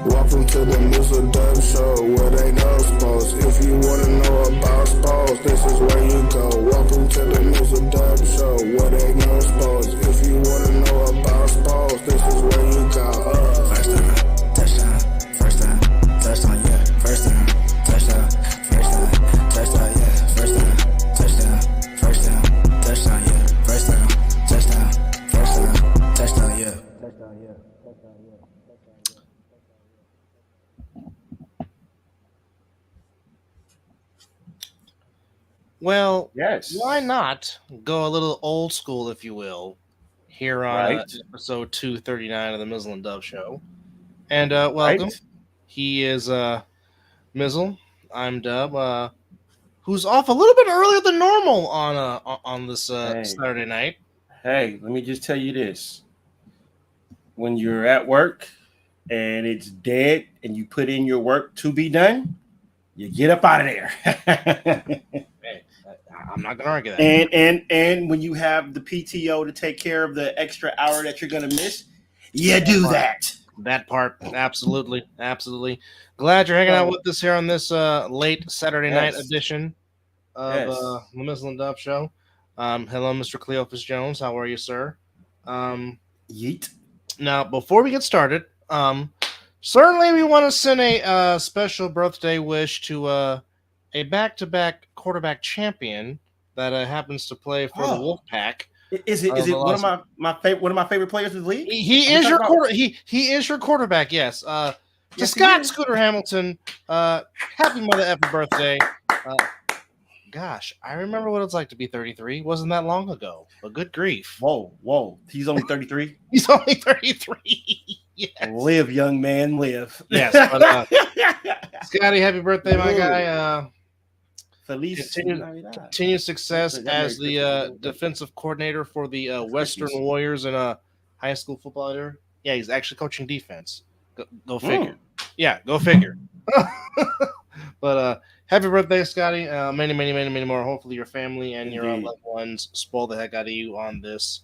Welcome to the Mizzle Dub Show, where they know sports. If you wanna know about sports, this is where you go. Welcome to the Mizzle Dub Show, where they know sports. If you wanna know about sports, this is where you go. First down, touchdown, first down, touchdown, yeah. First down, touchdown, first down, touchdown, yeah. First down, touchdown, first down, touchdown, yeah. First down, touchdown, first down, touchdown, yeah. Touchdown, yeah. Well, Yes. why not go a little old school, if you will, here on Right. episode 239 of the Mizzle and Dove Show. And welcome. Right. He is Mizzle. I'm Dub, who's off a little bit earlier than normal on this Hey. Saturday night. Hey, let me just tell you this. When you're at work and it's dead and you put in your work to be done, you get up out of there. Hey, I'm not gonna argue that. and when you have the PTO to take care of the extra hour that you're gonna miss, you do that. That part, absolutely. Glad you're hanging out with us here on this late Saturday night Yes. edition of Yes. the Mizzle and Dove Show. Hello, Mr. Cleophas Jones. How are you, sir? Yeet. Now, before we get started, certainly we want to send a special birthday wish to a back-to-back quarterback champion that happens to play for the Oh. Wolfpack. Is it one of my favorite players in the league? He is your he is your quarterback. Yes. To Yes, he Scott is. Scooter Hamilton, happy mother effing birthday. Gosh, I remember what it's like to be 33. Wasn't that long ago. But good grief. Whoa. He's only 33. He's only 33. Yes. Live, young man, live. Yes, but Scotty, happy birthday, my guy. Feliz Continued success as the defensive coordinator for the Western Warriors in high school football there. Yeah, he's actually coaching defense. Go figure. Yeah, go figure. But happy birthday, Scotty. Many more. Hopefully your family and your loved ones spoil the heck out of you on this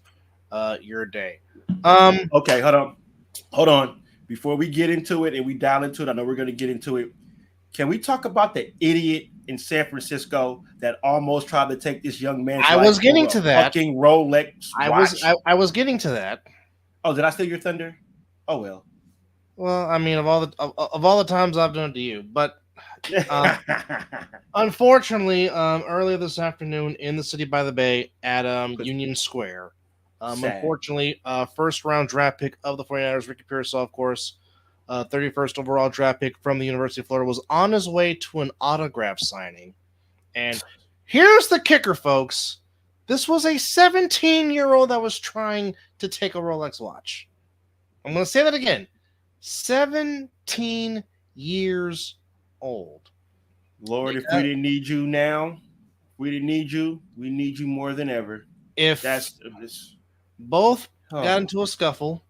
your day. Okay, hold on. Before we get into it and we dial into it, I know we're going to get into it. Can we talk about the idiot in San Francisco that almost tried to take this young man's I life was getting for to a that. fucking Rolex watch? I was getting to that. Oh, did I steal your thunder? Oh well. Well, I mean, of all the times I've done it to you, but unfortunately, earlier this afternoon in the city by the bay at Union Square, unfortunately, first round draft pick of the 49ers, Ricky Pearsall, of course, 31st overall draft pick from the University of Florida, was on his way to an autograph signing. And here's the kicker, folks. This was a 17-year-old that was trying to take a Rolex watch. I'm going to say that again. 17 years old. Lord, if we didn't need you now, we need you more than ever. If That's both got into a scuffle,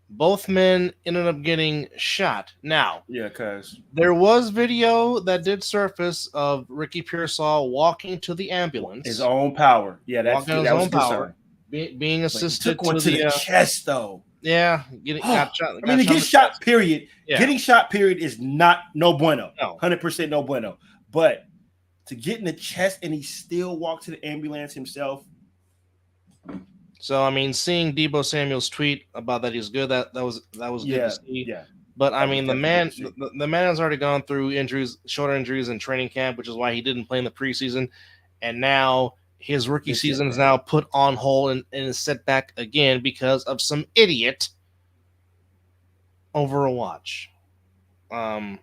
both men ended up getting shot. Now, yeah, cuz there was video that did surface of Ricky Pearsall walking to the ambulance. his own power. Yeah, that was power. Being assisted took one to the chest, though. Yeah, got shot. I mean, to get shot, period. Yeah. Getting shot, period, is no bueno. No. 100% no bueno. But to get in the chest and he still walked to the ambulance himself. So, I mean, seeing Deebo Samuel's tweet about that he's good, that was good to see. Yeah. But I mean, the man has already gone through injuries, shoulder injuries in training camp, which is why he didn't play in the preseason. And now his rookie season is now put on hold and is set back again because of some idiot over a watch. Now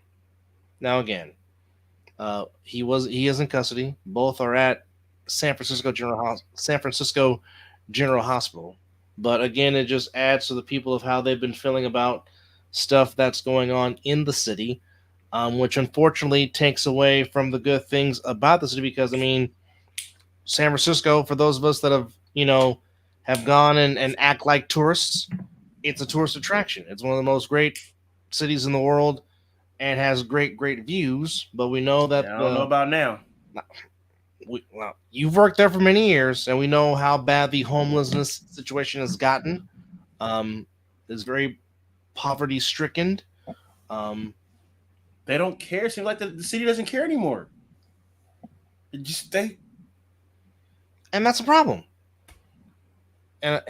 again, he is in custody. Both are at San Francisco General Hospital. But again, it just adds to the people of how they've been feeling about stuff that's going on in the city, which unfortunately takes away from the good things about the city because, I mean, San Francisco, for those of us that have gone and act like tourists, it's a tourist attraction. It's one of the most great cities in the world and has great views. But we know that I don't know about now. You've worked there for many years, and we know how bad the homelessness situation has gotten. It's very poverty-stricken. They don't care. It seems like the city doesn't care anymore. And that's a problem. And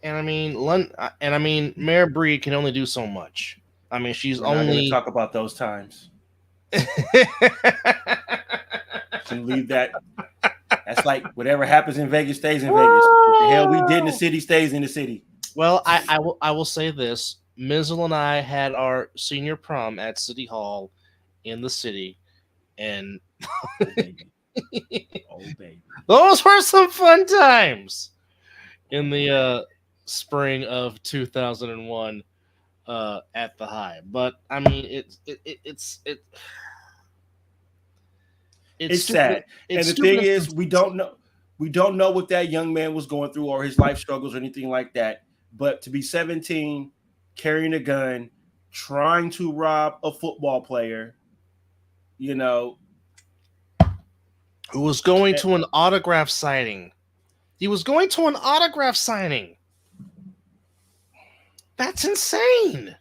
I mean, Mayor Breed can only do so much. I mean, she's We're not only going to talk about those times. Can leave that. That's like whatever happens in Vegas stays in Vegas. What the hell we did in the city stays in the city. Well, I will say this: Mizzle and I had our senior prom at City Hall in the city, and Oh, baby. Oh, baby. Those were some fun times in the spring of 2001 at the High. But I mean, it's sad. And the thing is, we don't know what that young man was going through or his life struggles or anything like that. But to be 17, carrying a gun, trying to rob a football player, you know, who was going to an autograph signing. He was going to an autograph signing. That's insane.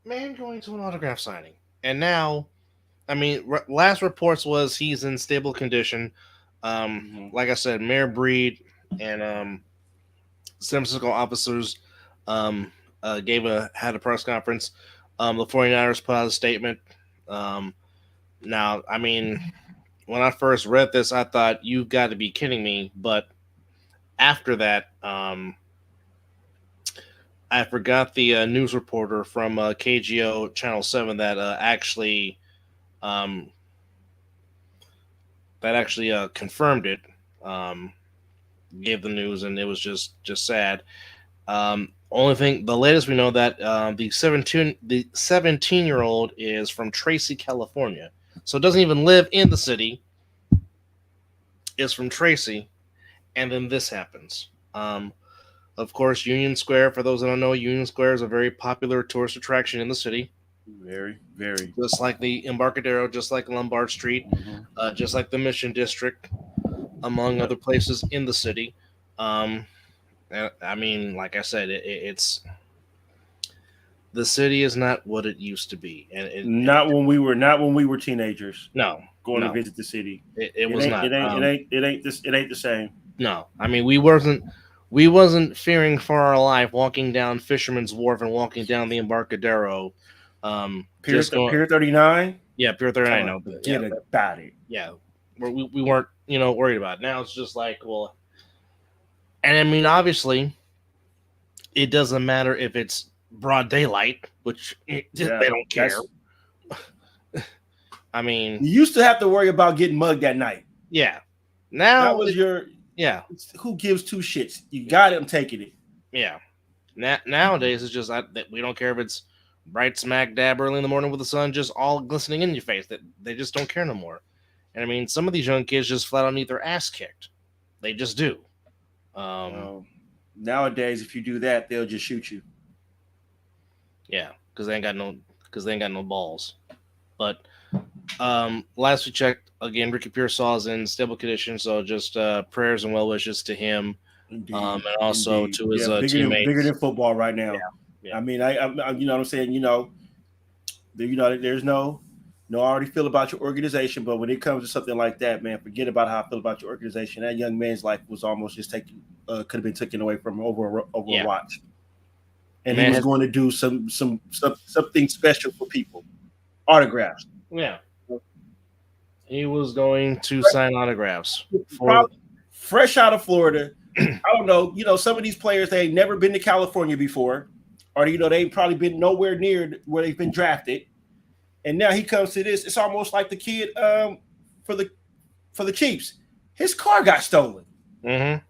Man going to an autograph signing. And now, I mean, last reports was he's in stable condition. Like I said, Mayor Breed and San Francisco officers had a press conference. The 49ers put out a statement. Now, I mean, when I first read this, I thought, you've got to be kidding me. But after that, I forgot the news reporter from KGO Channel 7 that actually confirmed it, gave the news, and it was just sad. Only thing, the latest we know that the 17-year-old is from Tracy, California. So it doesn't even live in the city. It's from Tracy. And then this happens. Of course, Union Square, for those that don't know, Union Square is a very popular tourist attraction in the city. Very, very. Just like the Embarcadero, just like Lombard Street, just like the Mission District, among other places in the city. I mean, like I said, it's the city is not what it used to be, and not when we were teenagers. No, going to visit the city. It was not. It ain't the same. No, I mean we wasn't fearing for our life walking down Fisherman's Wharf and walking down the Embarcadero. Pier 39. Yeah, Pier 39. No, forget about it. Yeah, we weren't worried about it. Now it's just like, well, and I mean obviously, it doesn't matter if it's broad daylight, which they don't care. I mean, you used to have to worry about getting mugged at night. Yeah. Now that was who gives two shits? You got it, I'm taking it. Yeah. Nowadays it's just that we don't care if it's bright smack dab early in the morning with the sun just all glistening in your face. That they just don't care no more. And I mean, some of these young kids just flat out need their ass kicked. They just do. Nowadays, if you do that, they'll just shoot you. Yeah, because they ain't got no balls. But last we checked, again, Ricky Pearsall is in stable condition, so just prayers and well wishes to him, and also to his teammates. Bigger than football right now. Yeah. I mean, I you know what I'm saying. There's no. I already feel about your organization, but when it comes to something like that, man, forget about how I feel about your organization. That young man's life was almost just taken, could have been taken away from him over a watch. And he was going to do something special for people, autographs. Yeah, he was going to sign autographs. Fresh out of Florida. I don't know. Some of these players, they ain't never been to California before, or they've probably been nowhere near where they've been drafted. And now he comes to this. It's almost like the kid for the Chiefs. His car got stolen at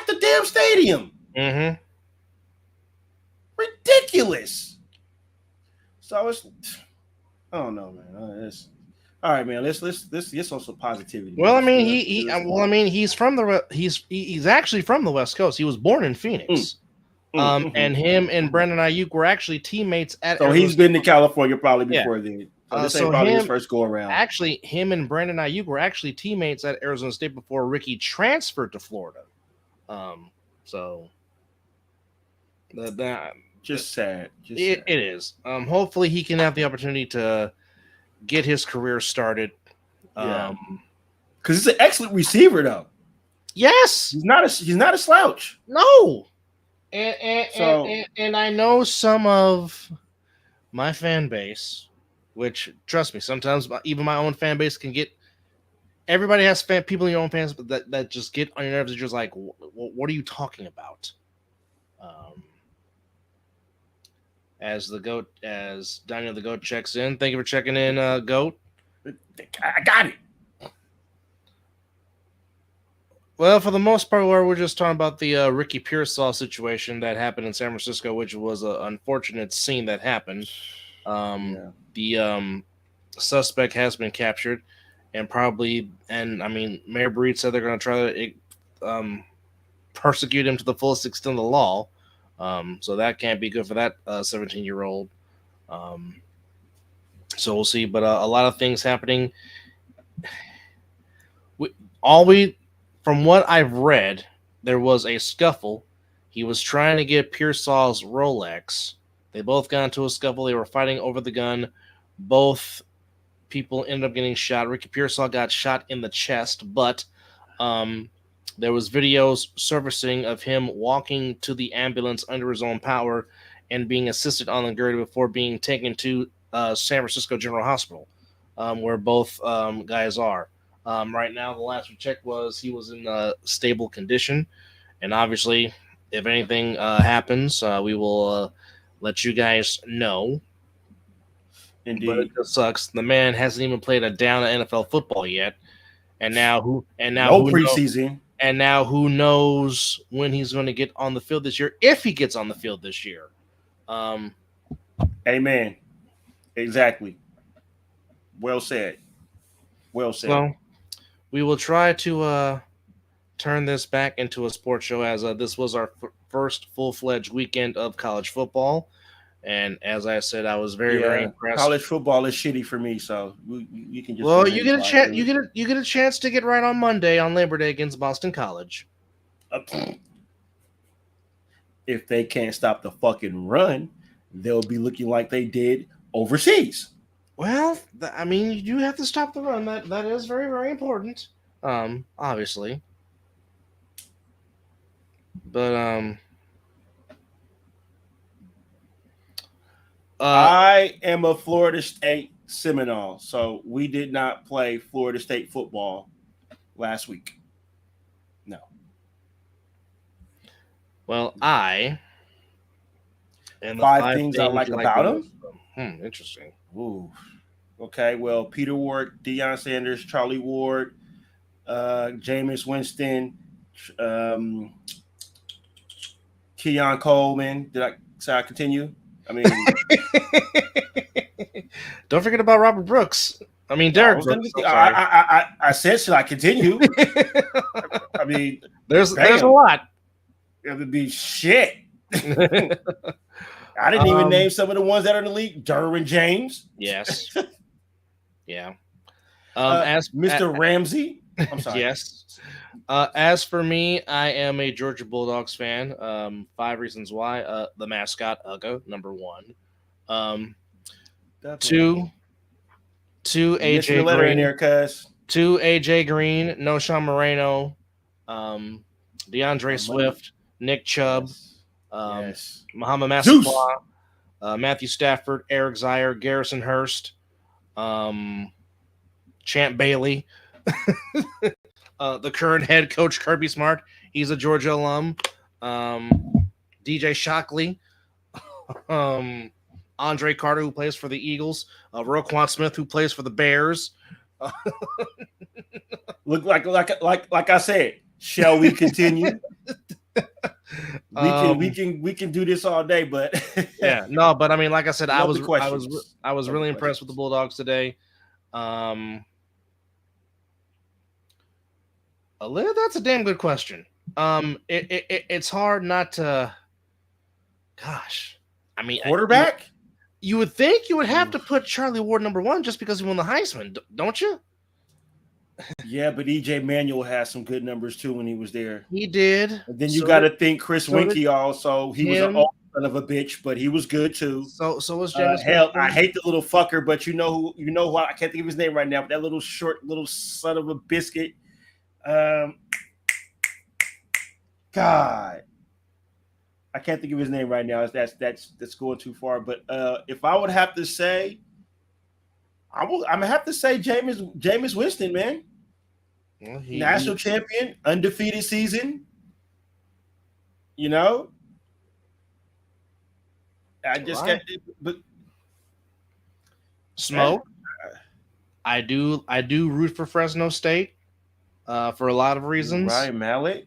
the damn stadium. Ridiculous. So it's, I don't know, man. All right, man. Let's get on some positivity. Well, I mean, he's actually from the West Coast. He was born in Phoenix. And him and Brandon Ayuk were actually teammates at. So he's been to California probably before then. So this ain't probably his first go around. Actually, him and Brandon Ayuk were actually teammates at Arizona State before Ricky transferred to Florida. So Just sad. It is. Hopefully he can have the opportunity to get his career started. Yeah. Because he's an excellent receiver, though. Yes. He's not a slouch. No. And I know some of my fan base, which, trust me, sometimes even my own fan base can get. Everybody has people in your own fans that just get on your nerves. It's just like, what are you talking about? As Daniel the Goat checks in, thank you for checking in, Goat. I got it. Well, for the most part, we're just talking about the Ricky Pearsall situation that happened in San Francisco, which was an unfortunate scene that happened. The suspect has been captured, and Mayor Breed said they're going to try to persecute him to the fullest extent of the law. So that can't be good for that 17-year-old. So we'll see. But a lot of things happening. From what I've read, there was a scuffle. He was trying to get Pearsall's Rolex. They both got into a scuffle. They were fighting over the gun. Both people ended up getting shot. Ricky Pearsall got shot in the chest, but there was videos surfacing of him walking to the ambulance under his own power and being assisted on the gurney before being taken to San Francisco General Hospital, where both guys are. Right now, the last we checked was he was in a stable condition. And obviously, if anything happens, we will let you guys know. Indeed. But it just sucks. The man hasn't even played a down of NFL football yet. No preseason. And now who knows when he's going to get on the field this year, if he gets on the field this year. Amen. Exactly. Well said. Well said. So, we will try to turn this back into a sports show, as this was our first full-fledged weekend of college football. And as I said, I was very impressed. College football is shitty for me, so you can just. Well, you get a chance. You get a chance to get right on Monday on Labor Day against Boston College. If they can't stop the fucking run, they'll be looking like they did overseas. Well, you do have to stop the run. That is very, very important. Obviously, but I am a Florida State Seminole, so we did not play Florida State football last week. No. Well, and the five things I like about him. Interesting. Ooh. Okay. Well, Peter Ward, Deion Sanders, Charlie Ward, Jameis Winston, Keon Coleman. Did I say I continue? I mean, don't forget about Robert Brooks. Derek Brooks. I said, should I continue? I mean, there's a lot. It would be shit. I didn't even name some of the ones that are in the league. Derwin James. Yes. Yeah. As Mr. Ramsey. I'm sorry. Yes. As for me, I am a Georgia Bulldogs fan. 5 reasons why. The mascot, Uga, number 1. Two, AJ Green. 2, AJ Green, Noshawn Moreno, DeAndre Swift, Nick Chubb, Muhammad Massaquoi, Matthew Stafford, Eric Zier, Garrison Hurst, Champ Bailey, the current head coach Kirby Smart. He's a Georgia alum. DJ Shockley, Andre Carter, who plays for the Eagles, Roquan Smith, who plays for the Bears. Look like I said. Shall we continue? We can do this all day, but yeah, no. But like I said, I was really impressed with the Bulldogs today. That's a damn good question. It's hard not to. Gosh, quarterback. You would think you would have to put Charlie Ward number 1 just because he won the Heisman, don't you? Yeah, but EJ Manuel has some good numbers too when he was there. He did. And then you got to think Chris Winkie also. He was an son of a bitch, but he was good too. So was Jameis. Hell, I hate the little fucker, but you know who I can't think of his name right now. But that little short little son of a biscuit. God, I can't think of his name right now. That's going too far. But if I would have to say, I'm gonna have to say Jameis Winston, man. Well, national champion, undefeated season. You know, I just got, but Smoke. I do root for Fresno State for a lot of reasons. Ryan Mallett.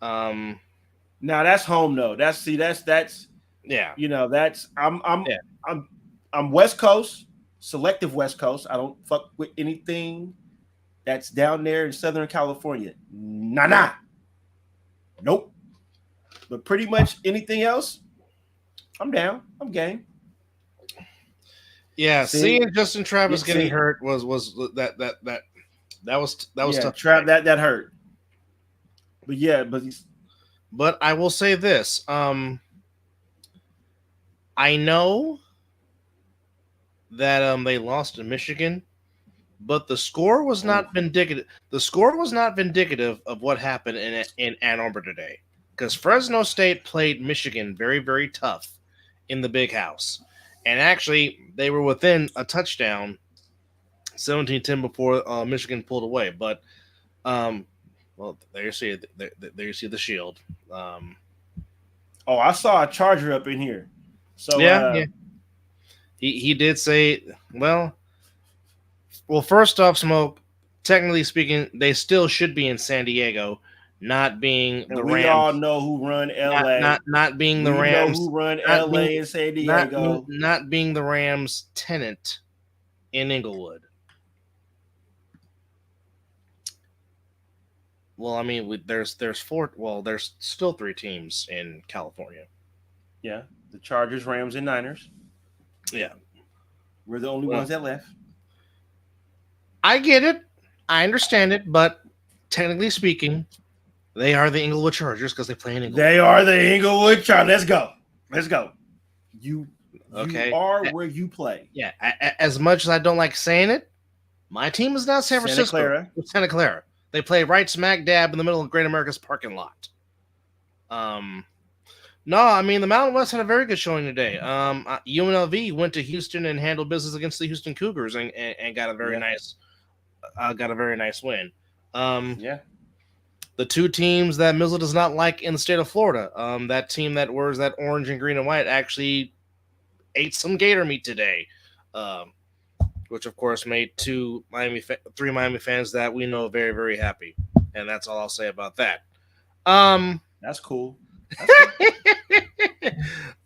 Now that's home though. That's yeah. You know, that's I'm West Coast, selective West Coast. I don't fuck with anything that's down there in Southern California. Nah. Nope. But pretty much anything else, I'm down. I'm game. Yeah, seeing Justin Travis getting hurt was that was tough. That hurt. But I will say this. I know that they lost to Michigan, but the score was not vindicative. The score was not vindicative of what happened in Ann Arbor today, because Fresno State played Michigan very, very tough in the Big House. And actually, they were within a touchdown, 17-10 before Michigan pulled away. But, well, there you see it. There you see the shield. I saw a Charger up in here. So yeah. He did say, well, first off, Smoke, technically speaking, they still should be in San Diego, not being the Rams. We all know who run LA. Not being the Rams. Know who run LA and San Diego. Not being the Rams tenant in Inglewood. Well, I mean, there's four. Well, there's still 3 teams in California. Yeah, the Chargers, Rams, and Niners. Yeah, we're the only ones that left. I get it. I understand it, but technically speaking, they are the Inglewood Chargers because they play in Inglewood. They are the Inglewood Chargers. Let's go. You are where you play. Yeah. As much as I don't like saying it, my team is not San Francisco. Santa Clara. They play right smack dab in the middle of Great America's parking lot. No, I mean, the Mountain West had a very good showing today. UNLV went to Houston and handled business against the Houston Cougars and got a very nice win. The 2 teams that Mizzle does not like in the state of Florida, that team that wears that orange and green and white actually ate some gator meat today, which of course made 3 Miami fans that we know very, very happy. And that's all I'll say about that. That's cool.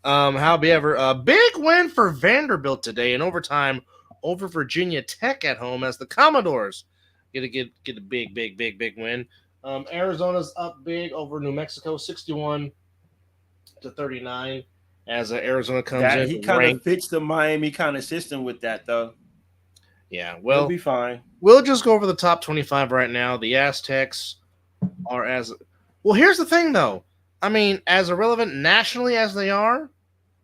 However, a big win for Vanderbilt today in overtime over Virginia Tech at home as the Commodores get a big win. Arizona's up big over New Mexico, 61-39, as Arizona comes in. He kind of fits the Miami kind of system with that, though. Yeah, well, he'll be fine. We'll just go over the top 25 right now. The Aztecs are here's the thing, though. I mean, as irrelevant nationally as they are,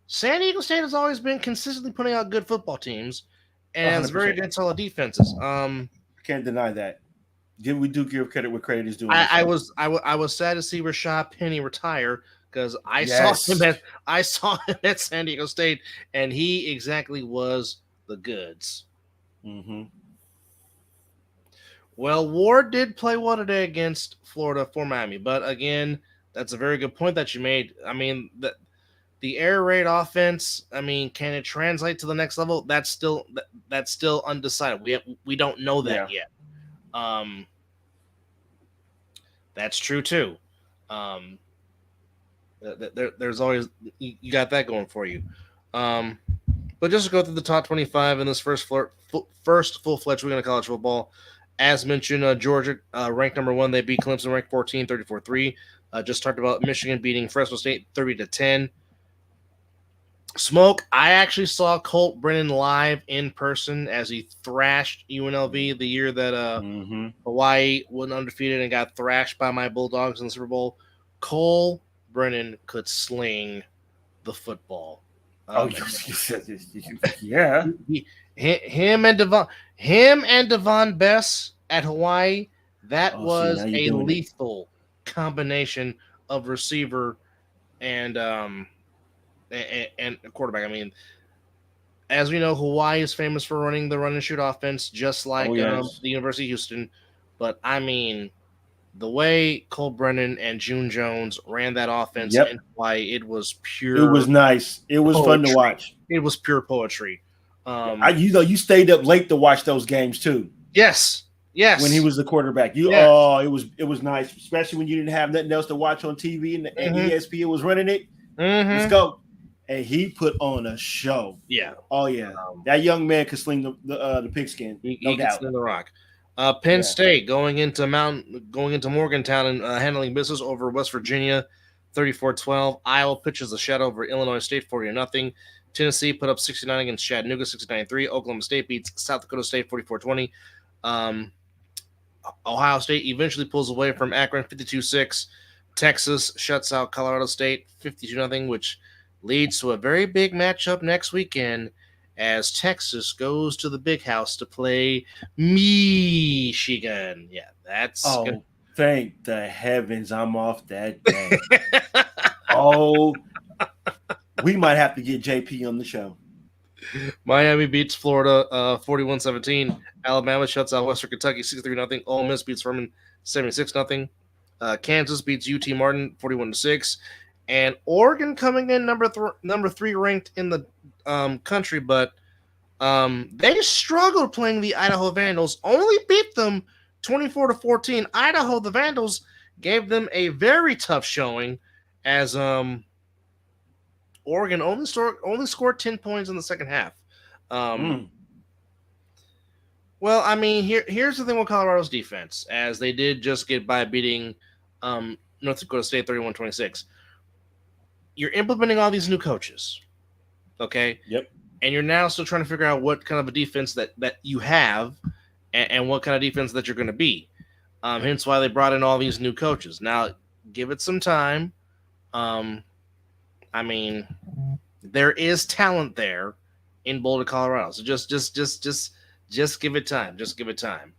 San Diego State has always been consistently putting out good football teams and has very good solid defenses. Can't deny that. We do give credit where credit is due. I was sad to see Rashad Penny retire because I saw him at San Diego State and he exactly was the goods. Mm-hmm. Well, Ward did play well today against Florida for Miami, but again, that's a very good point that you made. I mean, the air raid offense, I mean, can it translate to the next level? That's still undecided. We don't know that yet. That's true too. There's always you got that going for you. But just to go through the top 25 in this first full-fledged week of college football, as mentioned, Georgia ranked number 1. They beat Clemson, ranked 14, 34-3. Just talked about Michigan beating Fresno State 30-10. Smoke, I actually saw Colt Brennan live in person as he thrashed UNLV the year that Hawaii went undefeated and got thrashed by my Bulldogs in the Super Bowl. Cole Brennan could sling the football. Oh, yeah. Him and Devon Bess at Hawaii, that Now was you're a doing it. lethal combination of receiver and quarterback. I mean, as we know, Hawaii is famous for running the run and shoot offense, just like yes. the University of Houston. But I mean, the way Cole Brennan and June Jones ran that offense in Hawaii, it was pure. It was nice. It was poetry. fun to watch. It was pure poetry. You stayed up late to watch those games too. Yes. When he was the quarterback, it was nice, especially when you didn't have nothing else to watch on TV and ESPN was running it. Let's go. And he put on a show. Yeah. Oh yeah. That young man could sling the pigskin. He could sling the rock. Penn State going into Morgantown and handling business over West Virginia, 34-12. Iowa pitches a shutout over Illinois State, 40-0. Tennessee put up 69 against Chattanooga, 69-3. Oklahoma State beats South Dakota State, 44-20. Ohio State eventually pulls away from Akron, 52-6. Texas shuts out Colorado State, 52-0, which leads to a very big matchup next weekend as Texas goes to the big house to play Michigan. Yeah, that's... Oh, thank the heavens I'm off that day. Oh, we might have to get JP on the show. Miami beats Florida 41-17. Alabama shuts out Western Kentucky 63-0. Ole Miss beats Furman 76-0. Kansas beats UT Martin 41-6. And Oregon coming in number 3 ranked in the country, but they struggled playing the Idaho Vandals. Only beat them 24-14. Idaho, the Vandals, gave them a very tough showing as Oregon only scored 10 points in the second half. Well, I mean, here's the thing with Colorado's defense, as they did just get by beating North Dakota State 31-26. You're implementing all these new coaches, okay? Yep. And you're now still trying to figure out what kind of a defense that you have and what kind of defense that you're going to be. Hence why they brought in all these new coaches. Now, give it some time. I mean, there is talent there in Boulder, Colorado. So just give it time. Just give it time.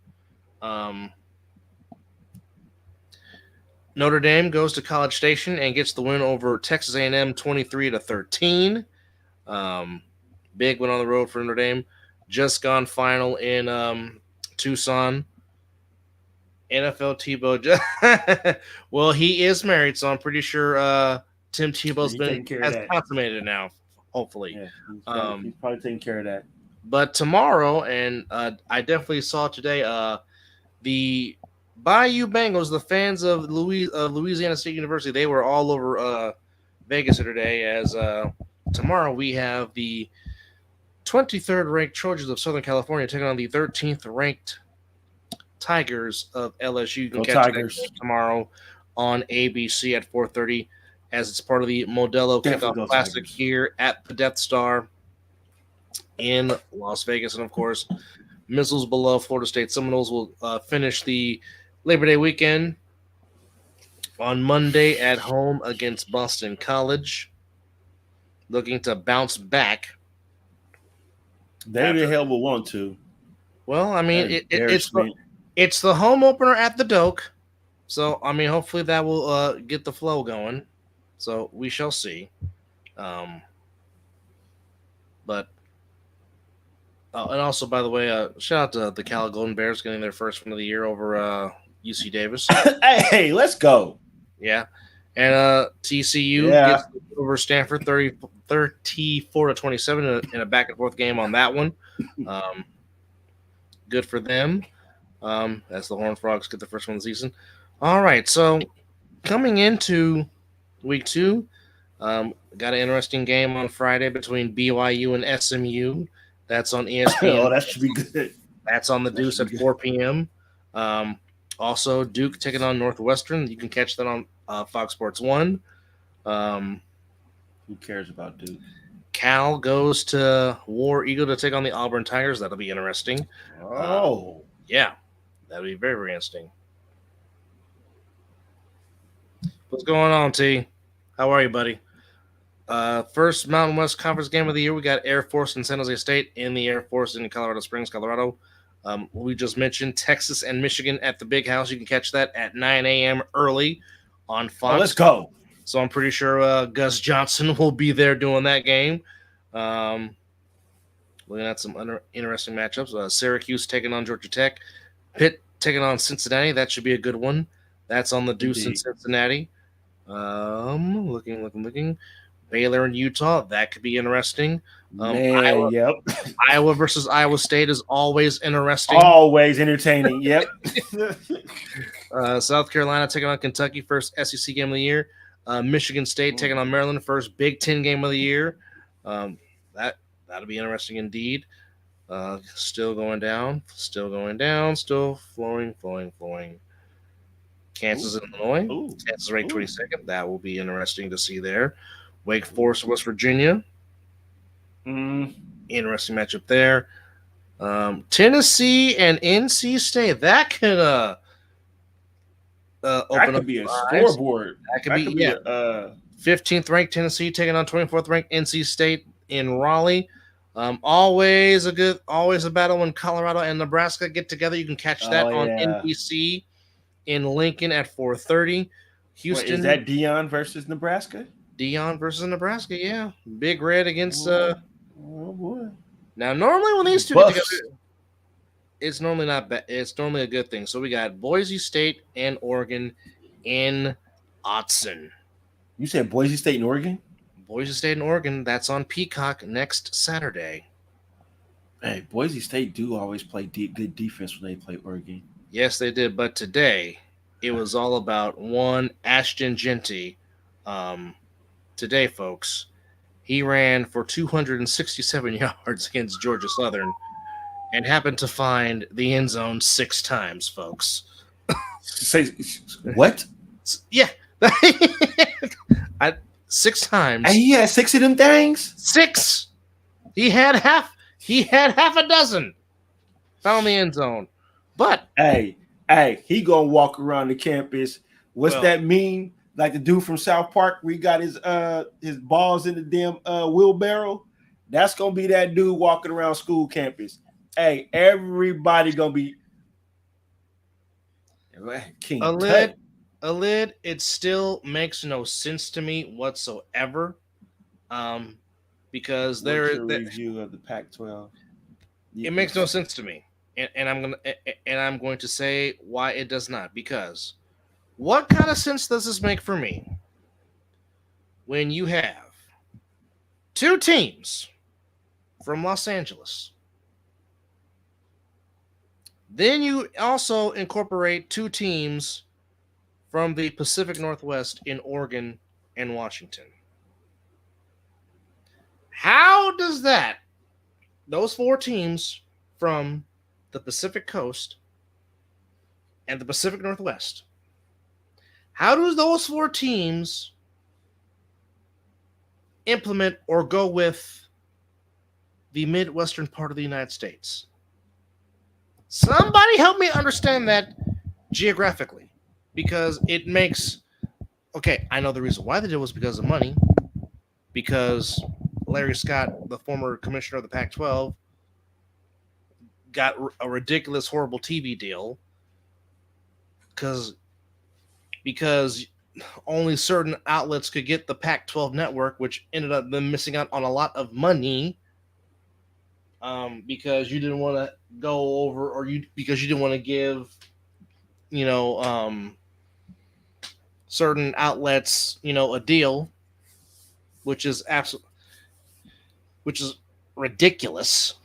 Notre Dame goes to College Station and gets the win over Texas A&M 23-13. Big win on the road for Notre Dame. Just gone final in Tucson. NFL Tebow. Well, he is married, so I'm pretty sure Tim Tebow's has consummated it now. Hopefully, he's probably taking care of that. But tomorrow, and I definitely saw today, the Bayou Bengals, the fans of Louisiana State University, they were all over Vegas today. As tomorrow we have the 23rd ranked Trojans of Southern California taking on the 13th ranked Tigers of LSU. You can catch Tigers tomorrow on ABC at 4:30, as it's part of the Modelo Kickoff Classic here at the Death Star in Las Vegas. And of course, Mizzles below Florida State Seminoles will finish the Labor Day weekend on Monday at home against Boston College, looking to bounce back. They the hell will want to. Well, I mean, it's the home opener at the Doak, so I mean, hopefully that will get the flow going. So we shall see. But and also, by the way, shout out to the Cal Golden Bears getting their first win of the year over UC Davis. Hey, let's go. Yeah. And TCU gets over Stanford 34-27 in a back and forth game on that one. Good for them. As the Horned Frogs get the first one of the season. All right, so coming into week 2, got an interesting game on Friday between BYU and SMU. That's on ESPN. Oh, that should be good. That's on the Deuce at 4 p.m. Also, Duke taking on Northwestern. You can catch that on Fox Sports 1. Who cares about Duke? Cal goes to War Eagle to take on the Auburn Tigers. That'll be interesting. Oh. Yeah, that'll be very, very interesting. What's going on, T? How are you, buddy? First Mountain West Conference game of the year. We got Air Force and San Jose State in the Air Force in Colorado Springs, Colorado. We just mentioned Texas and Michigan at the Big House. You can catch that at 9 a.m. early on Fox. Oh, let's go. So I'm pretty sure Gus Johnson will be there doing that game. Looking at some interesting matchups. Syracuse taking on Georgia Tech. Pitt taking on Cincinnati. That should be a good one. That's on the Deuce in Cincinnati. Looking. Baylor and Utah. That could be interesting. Iowa versus Iowa State is always interesting. Always entertaining. Yep. South Carolina taking on Kentucky, first SEC game of the year. Michigan State taking on Maryland, first Big Ten game of the year. That'll be interesting indeed. Still going down, still flowing. Kansas and Illinois. Kansas ranked 22nd. That will be interesting to see there. Wake Forest, West Virginia. Interesting matchup there. Tennessee and NC State. That could open up be a scoreboard. That could be 15th ranked Tennessee taking on 24th ranked NC State in Raleigh. Always a battle when Colorado and Nebraska get together. You can catch that on NBC in Lincoln at 4:30. Houston. Is that Dion versus Nebraska? Dion versus Nebraska, yeah. Big Red against oh boy. Now normally when these two get together, it's normally not bad. It's normally a good thing. So we got Boise State and Oregon in Autzen. You said Boise State and Oregon? Boise State and Oregon, that's on Peacock next Saturday. Hey, Boise State do always play good defense when they play Oregon. Yes, they did. But today, it was all about one Ashton Genty. Today, folks, he ran for 267 yards against Georgia Southern and happened to find the end zone 6 times, folks. Say what? Yeah. 6 times. And he had 6 of them things? 6. He had half a dozen found the end zone. But hey, he gonna walk around the campus. What's that mean? Like the dude from South Park, we got his balls in the damn wheelbarrow. That's gonna be that dude walking around school campus. Hey, everybody gonna be King a lid. It still makes no sense to me whatsoever. Because review of the Pac-12. It makes no sense to me, and I'm going to say why it does not. Because what kind of sense does this make for me when you have 2 teams from Los Angeles? Then you also incorporate 2 teams from the Pacific Northwest in Oregon and Washington. How does those 4 teams from the Pacific Coast and the Pacific Northwest, how do those 4 teams implement or go with the Midwestern part of the United States? Somebody help me understand that geographically, because it makes... Okay, I know the reason why they did was because of money, because Larry Scott, the former commissioner of the Pac-12, got a ridiculous, horrible TV deal because only certain outlets could get the Pac-12 network, which ended up them missing out on a lot of money because you didn't want to go over, because you didn't want to give, certain outlets, a deal, which is ridiculous.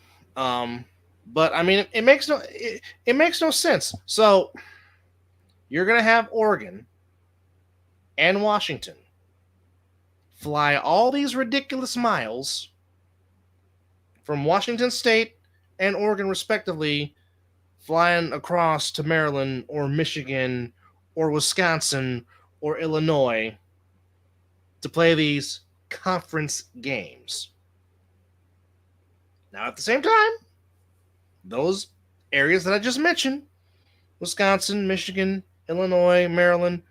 But I mean, it makes no sense. So you're gonna have Oregon and Washington fly all these ridiculous miles from Washington State and Oregon, respectively, flying across to Maryland or Michigan or Wisconsin or Illinois to play these conference games. Now, at the same time, those areas that I just mentioned, Wisconsin, Michigan, Illinois, Maryland,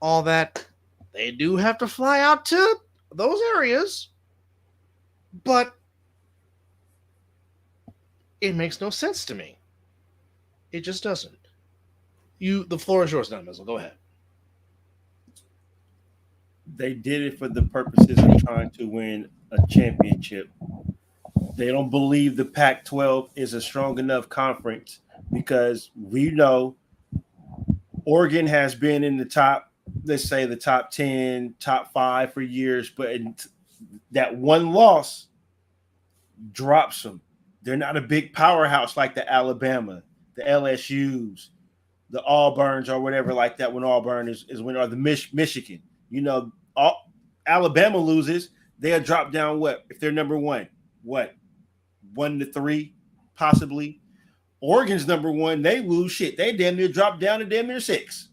all that, They do have to fly out to those areas, but it makes no sense to me. It just doesn't. The floor is yours now, Mizzle. Go ahead. They did it for the purposes of trying to win a championship. They don't believe the Pac-12 is a strong enough conference because we know Oregon has been in the top, let's say the top 10, top 5 for years, but that one loss drops them. They're not a big powerhouse like the Alabama, the LSUs, the Auburns, or whatever like that. When Auburn is when, or the Michigan, Alabama loses, they'll drop down. What if they're number one? What, 1-3, possibly? Oregon's number one. They lose, shit. They damn near drop down to damn near 6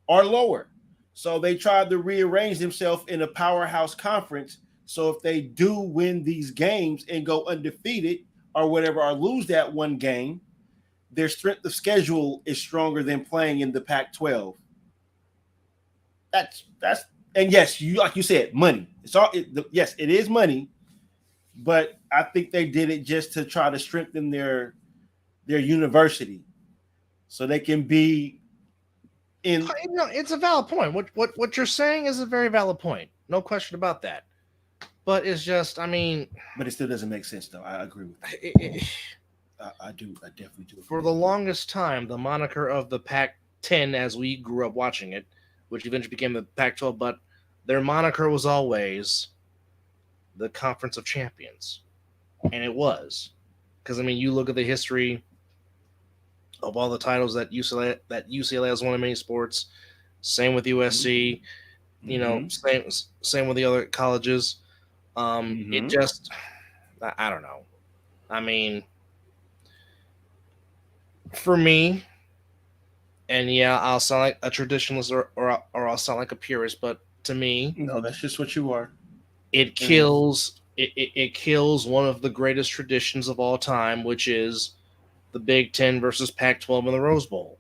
or lower. So they tried to rearrange themselves in a powerhouse conference. So if they do win these games and go undefeated or whatever, or lose that one game, their strength of schedule is stronger than playing in the Pac-12. That's and yes, you like you said, money. Yes, it is money, but I think they did it just to try to strengthen their university so they can be in. It's a valid point. What you're saying is a very valid point. No question about that. But it's just, I mean, but it still doesn't make sense, though. I agree with you. I do. I definitely do. For the longest time, the moniker of the Pac-10, as we grew up watching it, which eventually became the Pac-12, but their moniker was always the Conference of Champions. And it was. Because, I mean, you look at the history of all the titles that UCLA has won in many sports. Same with USC. You know, same with the other colleges. It just, I don't know. I mean, for me, and yeah, I'll sound like a traditionalist or I'll sound like a purist, but to me, no, that's just what you are. It kills it kills one of the greatest traditions of all time, which is the Big Ten versus Pac-12 in the Rose Bowl.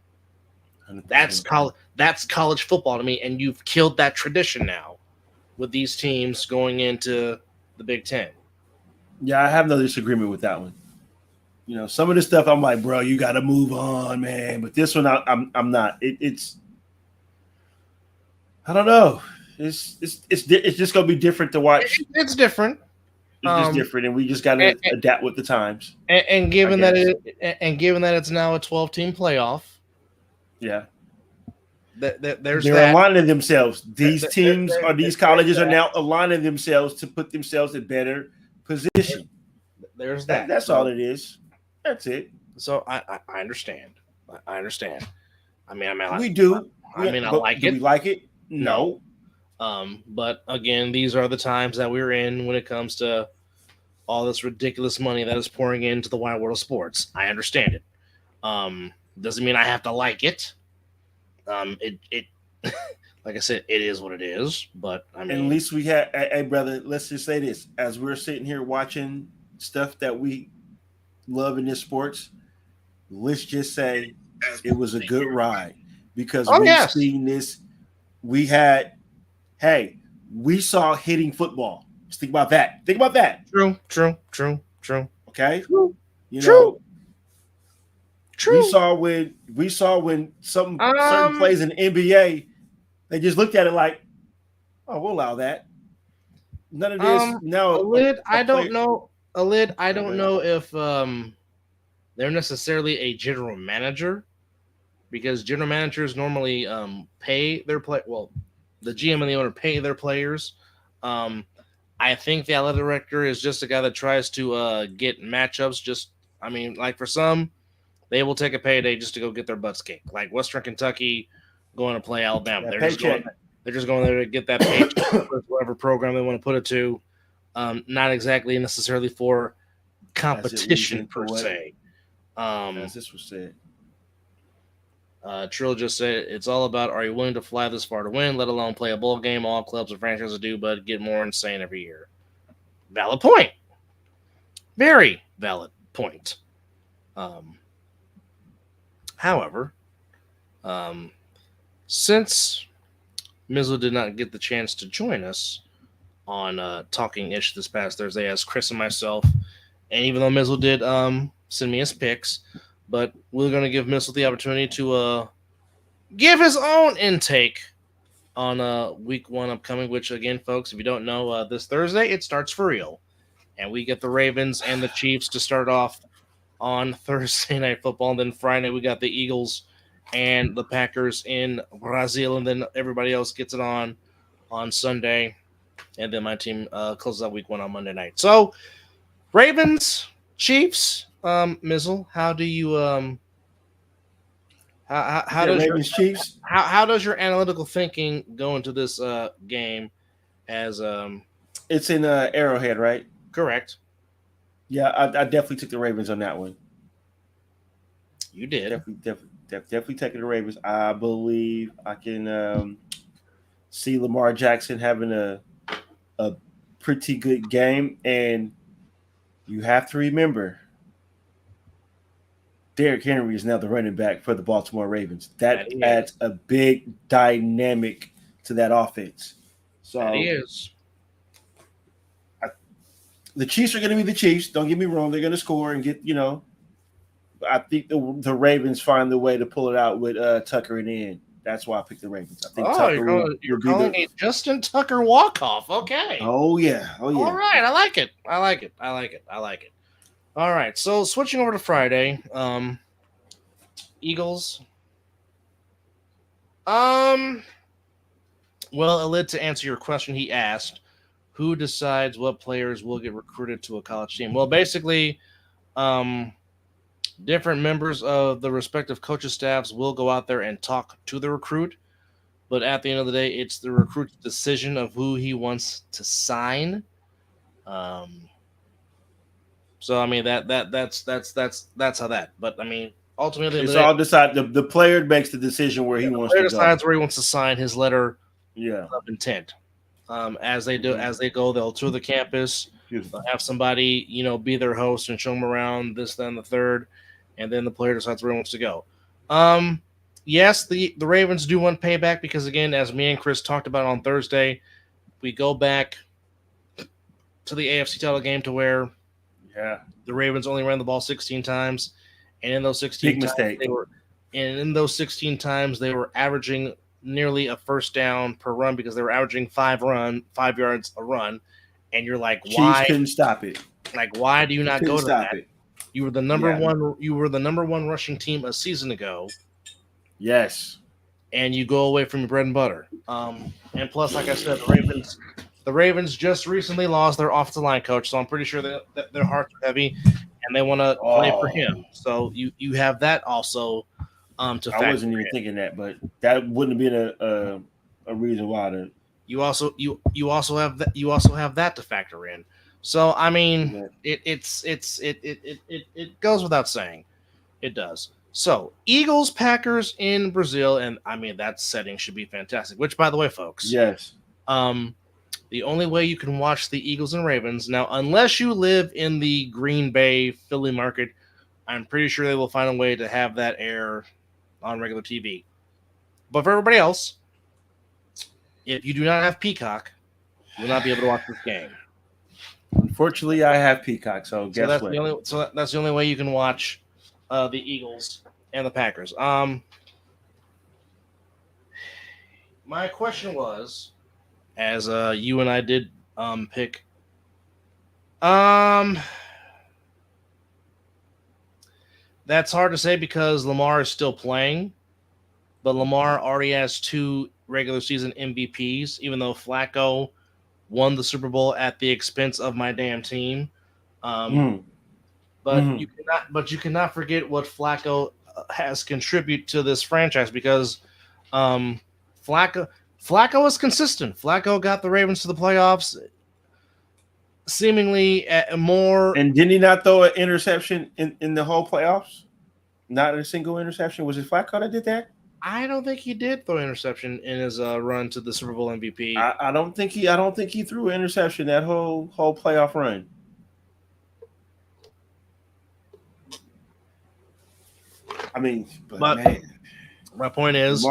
100%. That's college football to me, and you've killed that tradition now with these teams going into the Big Ten. Yeah, I have no disagreement with that one. You know, some of the stuff I'm like, bro, you got to move on, man. But this one, I'm not. It's I don't know. It's just gonna be different to watch. It's different. It's just different, and we just got to adapt with the times. And given that it's now a 12-team playoff, yeah, they're aligning themselves. These teams or these colleges are now aligning themselves to put themselves in better position. There's that. That's all it is. That's it. So I understand. I understand. I mean, we do. I like it. Do we like it? No. But again, these are the times that we're in when it comes to all this ridiculous money that is pouring into the wide world of sports. I understand it. Doesn't mean I have to like it. It like I said, it is what it is. But I mean, at least we had. Hey, brother, let's just say this: as we're sitting here watching stuff that we love in this sports, let's just say it was a good ride because we've seen this. We saw hitting football. Just think about that. Think about that. True. Okay. True. True. We saw when some certain plays in the NBA, they just looked at it like, oh, we'll allow that. None of this. No, I don't know if they're necessarily a general manager, because general managers normally pay their play. Well, the GM and the owner pay their players. I think the athletic director is just a guy that tries to get matchups. Like for some, they will take a payday just to go get their butts kicked. Like Western Kentucky going to play Alabama. They're just going there to get that paycheck for whatever program they want to put it to. Not exactly necessarily for competition per se. As this was said. Trill just said, it's all about, are you willing to fly this far to win, let alone play a bowl game? All clubs and franchises do, but get more insane every year. Valid point. Very valid point. However, since Mizzle did not get the chance to join us on Talking Ish this past Thursday, as Chris and myself, and even though Mizzle did send me his picks, but we're going to give Mizzle the opportunity to give his own intake on week 1 upcoming, which, again, folks, if you don't know, this Thursday, it starts for real. And we get the Ravens and the Chiefs to start off on Thursday Night Football. And then Friday, we got the Eagles and the Packers in Brazil. And then everybody else gets it on Sunday. And then my team closes out week 1 on Monday night. So, Ravens, Chiefs, Mizzle, how do you how does Ravens Chiefs? How does your analytical thinking go into this game? As It's in Arrowhead, right? correct. Yeah, I definitely took the Ravens on that one. You did. Definitely taking the Ravens. I believe I can see Lamar Jackson having a pretty good game, and you have to remember, Derrick Henry is now the running back for the Baltimore Ravens. That adds a big dynamic to that offense. So That he is. The Chiefs are going to be the Chiefs. Don't get me wrong; they're going to score and get. I think the Ravens find the way to pull it out with Tucker in the end. That's why I picked the Ravens. I think Tucker you're calling a Justin Tucker walk-off. Okay. Oh yeah. All right, I like it. All right, so switching over to Friday, Eagles. Well, Alid, to answer your question, he asked, who decides what players will get recruited to a college team? Well, basically, different members of the respective coaches' staffs will go out there and talk to the recruit. But at the end of the day, it's the recruit's decision of who he wants to sign. So I mean that's how that. But I mean, ultimately, it's all decided. The player makes the decision where he wants to go. The player decides where he wants to sign his letter of intent. As they go, they'll tour the campus. They'll have somebody, be their host and show them around this, then the third, and then the player decides where he wants to go. Yes, the Ravens do want payback because, again, as me and Chris talked about on Thursday, we go back to the AFC title game to where the Ravens only ran the ball 16 times, and in those 16 times they were averaging nearly a first down per run because they were averaging 5 yards a run, and you're like, why Chiefs couldn't stop it? Like, why do you not go to that? It. You were the number one. You were the number one rushing team a season ago. Yes, and you go away from your bread and butter. And plus, like I said, the Ravens just recently lost their offensive line coach, so I'm pretty sure that their hearts are heavy, and they want to play for him. So you have that also. I wasn't even thinking that, but that wouldn't have been a reason why. You also have that to factor in. So I mean, it goes without saying, it does. So Eagles Packers in Brazil, and I mean that setting should be fantastic. Which, by the way, folks, yes, the only way you can watch the Eagles and Ravens now, unless you live in the Green Bay, Philly market, I'm pretty sure they will find a way to have that air on regular TV. But for everybody else, if you do not have Peacock, you will not be able to watch this game. Unfortunately, I have Peacock, so guess what? That's the only way you can watch the Eagles and the Packers. My question was, as you and I did pick, that's hard to say because Lamar is still playing, but Lamar already has 2 regular season MVPs, even though Flacco won the Super Bowl at the expense of my damn team. You cannot forget what Flacco has contributed to this franchise because Flacco is consistent. Flacco got the Ravens to the playoffs seemingly at more. And didn't he not throw an interception in the whole playoffs? Not a single interception. Was it Flacco that did that? I don't think he did throw an interception in his run to the Super Bowl MVP. I don't think he threw an interception that whole playoff run. I mean, but man, my point is,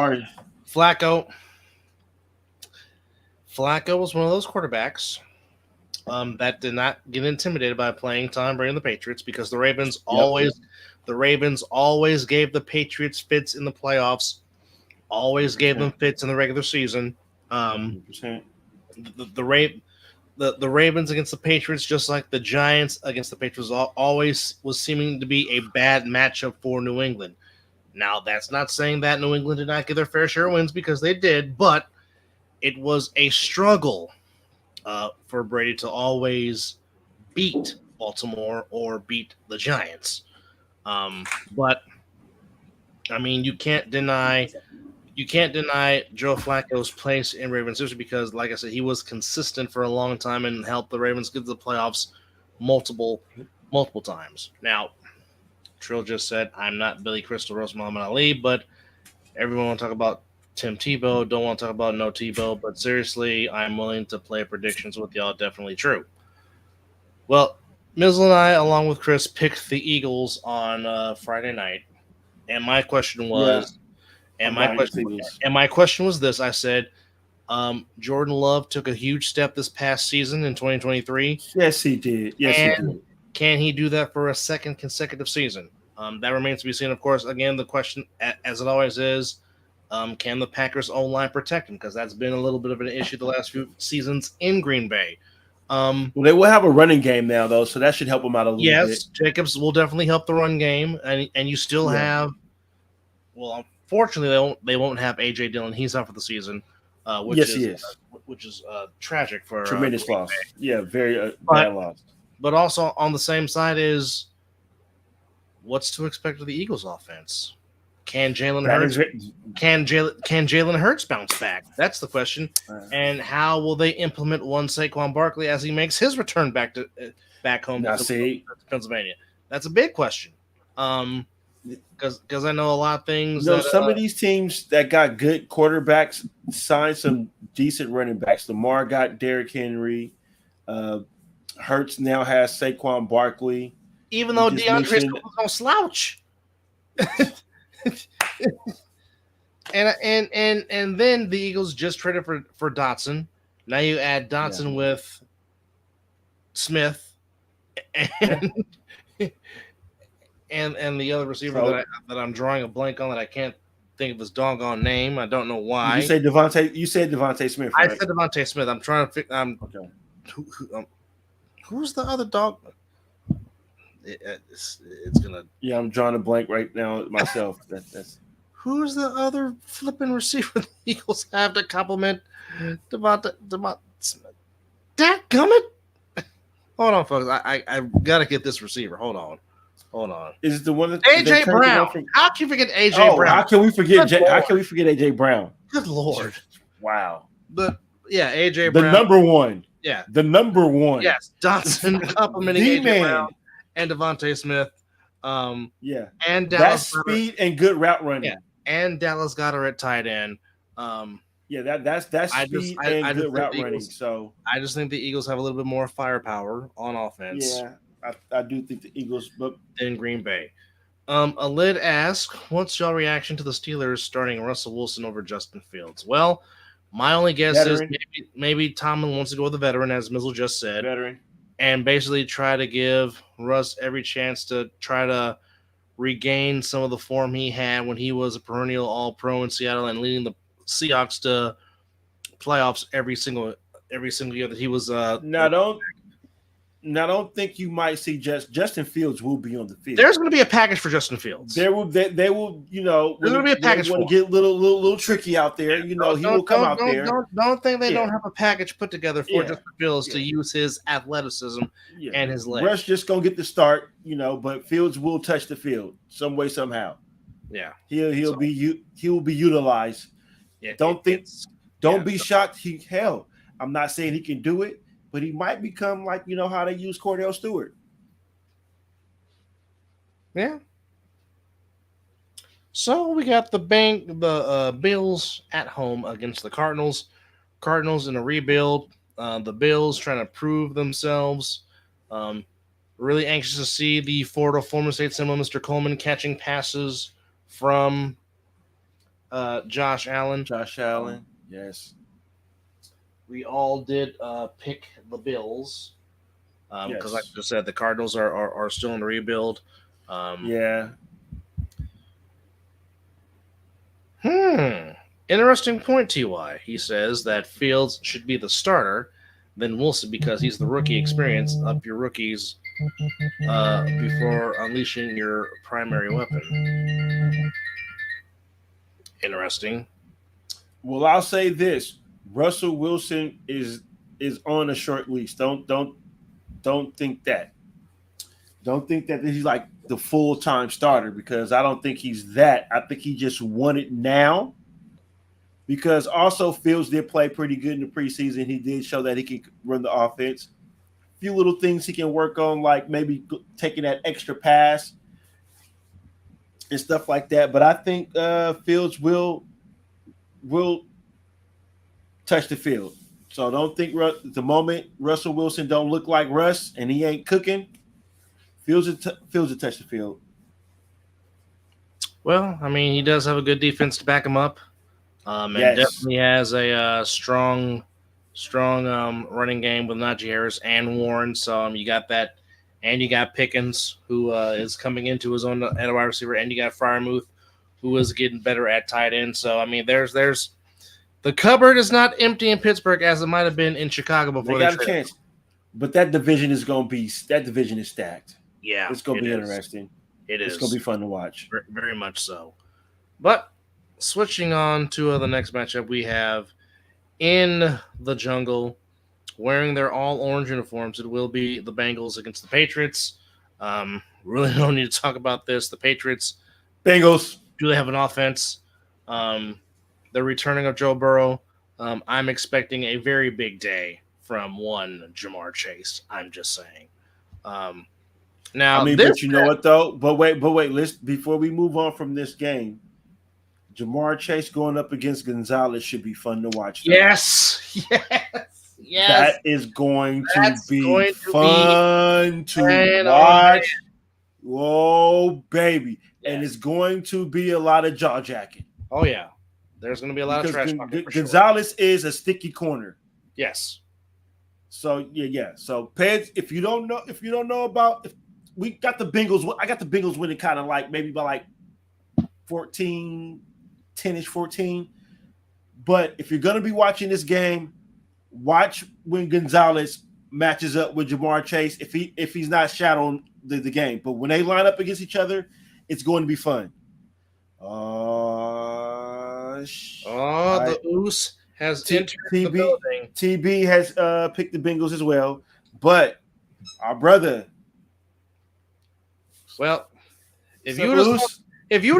Flacco Flacco was one of those quarterbacks that did not get intimidated by playing Tom Brady and the Patriots because the Ravens always gave the Patriots fits in the playoffs, always gave them fits in the regular season. 100%. The Ravens against the Patriots, just like the Giants against the Patriots, always was seeming to be a bad matchup for New England. Now, that's not saying that New England did not get their fair share of wins because they did, but it was a struggle for Brady to always beat Baltimore or beat the Giants. But I mean, you can't deny Joe Flacco's place in Ravens history because, like I said, he was consistent for a long time and helped the Ravens get to the playoffs multiple times. Now, Trill just said, I'm not Billy Crystal, Rose Muhammad Ali, but everyone want to talk about Tim Tebow. Don't want to talk about no Tebow, but seriously, I'm willing to play predictions with y'all. Definitely true. Well, Mizzle and I, along with Chris, picked the Eagles on Friday night, and my question was, my question was this: I said, Jordan Love took a huge step this past season in 2023. Yes, he did. Yes, he did. Can he do that for a second consecutive season? That remains to be seen. Of course, again, the question, as it always is, can the Packers' O-line protect him? Because that's been a little bit of an issue the last few seasons in Green Bay. Well, they will have a running game now, though, so that should help them out a little bit. Yes, Jacobs will definitely help the run game, and you still have. Well, unfortunately, they won't have A.J. Dillon. He's out for the season, which is tragic for tremendous loss. Yeah, very bad loss. But also on the same side is what's to expect of the Eagles' offense. Can Jalen Hurts bounce back? That's the question. And how will they implement one Saquon Barkley as he makes his return back home to Pennsylvania? That's a big question. Because I know a lot of things. Some of these teams that got good quarterbacks signed some decent running backs. Lamar got Derrick Henry. Hurts now has Saquon Barkley. Even though DeAndre Swift was no slouch. and then the Eagles just traded for Dotson. Now you add Dotson with Smith and and the other receiver that I'm drawing a blank on that I can't think of his doggone name. I don't know why. You said Devontae Smith. Right? I said Devontae Smith. I'm trying to figure. Who's the other dog? It's gonna. Yeah, I'm drawing a blank right now myself. That's who's the other flipping receiver the Eagles have to compliment Devontae Smith? Dadgummit! Hold on, folks. I gotta get this receiver. Hold on. Is it the one that AJ Brown? How can you forget AJ Brown? How can we forget AJ Brown? Good Lord! Wow. AJ Brown, the number one. Yeah, the number one. Yes, Dotson complimenting AJ Brown and Devontae Smith. And Dallas. That's speed and good route running. Yeah, and Dallas got her at tight end. That's speed and good route running. So I just think the Eagles have a little bit more firepower on offense. Yeah, I do think the Eagles, but in Green Bay. Alid asks, "What's your reaction to the Steelers starting Russell Wilson over Justin Fields?" Well, my only guess is maybe Tomlin wants to go with the veteran, as Mizzle just said, and basically try to give Russ every chance to try to regain some of the form he had when he was a perennial All-Pro in Seattle and leading the Seahawks to playoffs every single year that he was. Now, I don't think you might see Justin Fields will be on the field. There's going to be a package for Justin Fields. They will. They will. There's going to be a package. Want to get little tricky out there. He will come out there. Don't think they don't have a package put together for Justin Fields to use his athleticism and his legs. Russ just going to get the start, but Fields will touch the field some way somehow. Yeah, he will be utilized. Yeah, don't be shocked. I'm not saying he can do it. But he might become like, how they use Cordell Stewart. Yeah. So we got the Bills at home against the Cardinals. Cardinals in a rebuild. The Bills trying to prove themselves. Really anxious to see the Florida former state symbol, Mr. Coleman, catching passes from Josh Allen. Josh Allen, yes. we all did pick the Bills because, like Yes. I just said, the Cardinals are still in the rebuild. Yeah. Interesting point, Ty. He says that Fields should be the starter, then Wilson because he's the rookie experience. Up your rookies before unleashing your primary weapon. Interesting. Well, I'll say this: Russell Wilson is on a short leash. Don't think that. Don't think that he's like the full-time starter because I don't think he's that. I think he just won it now. Because also Fields did play pretty good in the preseason. He did show that he can run the offense. A few little things he can work on, like maybe taking that extra pass and stuff like that. But I think Fields will touch the field. So don't think the moment Russell Wilson don't look like Russ and he ain't cooking, Fields will touch the field. Well, I mean, he does have a good defense to back him up. And definitely has a strong running game with Najee Harris and Warren. So you got that, and you got Pickens, who is coming into his own at a wide receiver, and you got Freiermuth, who is getting better at tight end. So I mean, there's the cupboard is not empty in Pittsburgh as it might have been in Chicago before they got a chance. But that division is stacked. Yeah, it's going to be interesting. It's going to be fun to watch. Very much so. But switching on to the next matchup, we have in the jungle, wearing their all orange uniforms. It will be the Bengals against the Patriots. Really don't need to talk about this. The Patriots, Bengals, do they have an offense? The returning of Joe Burrow. I'm expecting a very big day from one Jamar Chase. I'm just saying. Now, I mean, but you know what though? But wait. Let's before we move on from this game. Jamar Chase going up against Gonzalez should be fun to watch. Though. Yes. That is going to be fun to watch. Whoa, baby. Yes. And it's going to be a lot of jaw jacking. Oh, yeah. There's going to be a lot of trash talking. Gonzalez is a sticky corner. Yes. So, yeah. So, if you don't know about – we got the Bengals – I got the Bengals winning kind of like maybe by like 10-ish, 14. But if you're going to be watching this game, watch when Gonzalez matches up with Jamar Chase if he's not shadowing the game. But when they line up against each other, it's going to be fun. The Oos has entered the building. TB has picked the Bengals as well. But our brother. Well, if you would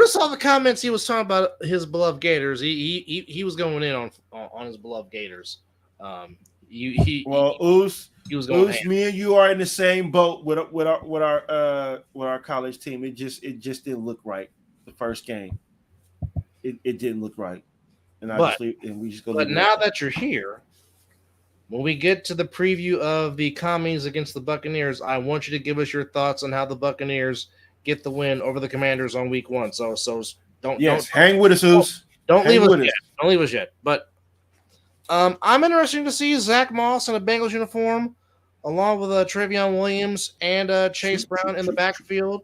have saw the comments he was talking about his beloved Gators, he was going in on his beloved Gators. Oos, me and you are in the same boat with our college team. It just didn't look right the first game. It didn't look right, we just go. But now that you're here, when we get to the preview of the Commies against the Buccaneers, I want you to give us your thoughts on how the Buccaneers get the win over the Commanders on week 1. So don't hang with us, Oos. Don't leave us yet. Don't leave us yet. But I'm interested to see Zach Moss in a Bengals uniform, along with Travion Williams and Chase Brown in the backfield.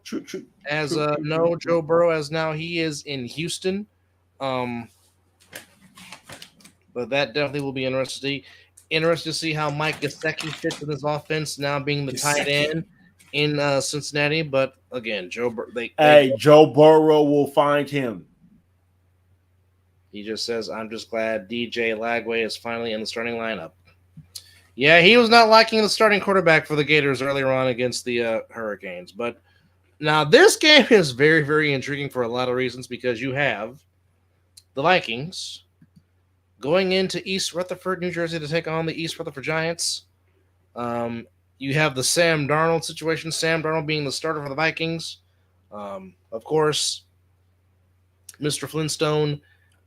As Joe Burrow, as now he is in Houston. But that definitely will be interesting to see how Mike Gesicki fits in this offense now being the tight end in Cincinnati. But again, Joe Burrow will find him. He just says, I'm just glad DJ Lagway is finally in the starting lineup. Yeah, he was not liking the starting quarterback for the Gators earlier on against the Hurricanes. But now this game is very, very intriguing for a lot of reasons because you have the Vikings going into East Rutherford, New Jersey to take on the East Rutherford Giants. You have the Sam Darnold situation, Sam Darnold being the starter for the Vikings. Of course, Mr. Flintstone,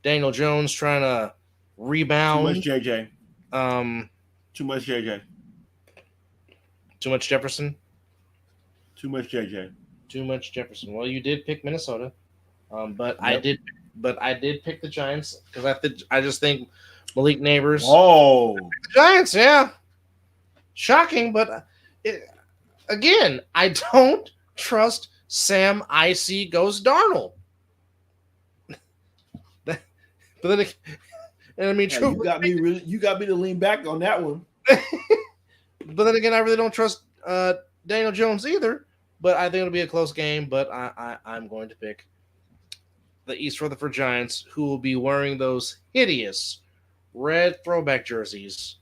Daniel Jones trying to rebound. Too much JJ. Too much JJ. Too much Jefferson. Too much JJ. Too much Jefferson. Well, you did pick Minnesota, but yep. but I did pick the Giants because I just think Malik Neighbors. Oh, Giants, yeah. Shocking, but again, I don't trust Sam Icy Goes Darnold. But then, and I mean, yeah, true. you got me to lean back on that one. But then again, I really don't trust Daniel Jones either. But I think it'll be a close game. But I'm going to pick the East Rutherford Giants, who will be wearing those hideous red throwback jerseys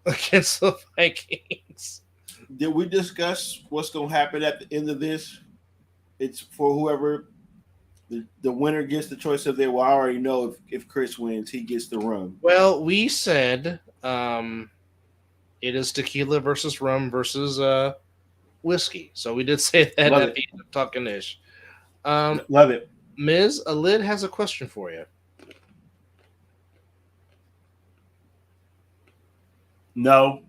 against the Vikings. Did we discuss what's going to happen at the end of this? It's for whoever the winner gets the choice of their. Well, I already know if Chris wins, he gets the rum. Well, we said it is tequila versus rum versus whiskey. So we did say that Love at it. the end of Talking Ish. Love it. Ms. Alid has a question for you. No.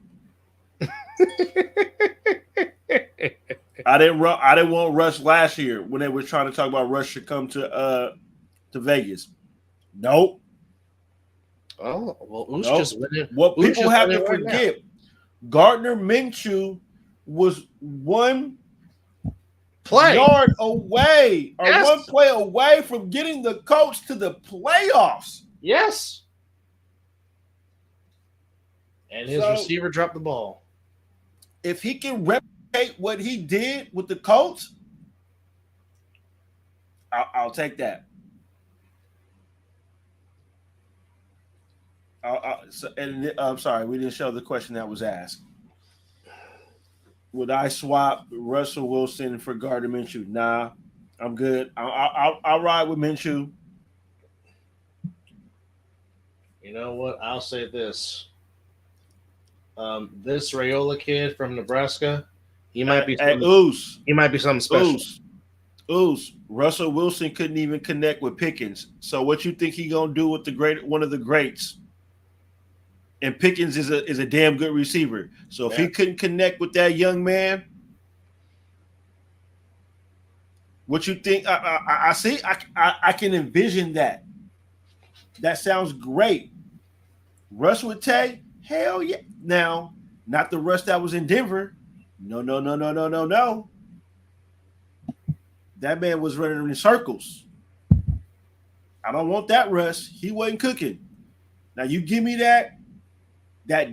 I didn't want Rush last year when they were trying to talk about Rush should come to Vegas. Nope. Oh, well, who's Nope. just winning? What Who's people just have to winning right forget, Gardner Minshew was one Play. yard away or Yes. one play away from getting the Colts to the playoffs. Yes. And his So- receiver dropped the ball. If he can replicate what he did with the Colts, I'll take that. I'm sorry, we didn't show the question that was asked. Would I swap Russell Wilson for Gardner Minshew? Nah, I'm good. I'll ride with Minshew. You know what? I'll say this. This Rayola kid from Nebraska, he might be he might be something special. Oos. Russell Wilson couldn't even connect with Pickens. So what you think he gonna do with one of the greats? And Pickens is a damn good receiver. So if he couldn't connect with that young man, what you think? I see. I can envision that. That sounds great. Russ with Tay, hell yeah. Now, not the Russ that was in Denver. No. That man was running in circles. I don't want that Russ. He wasn't cooking. Now you give me that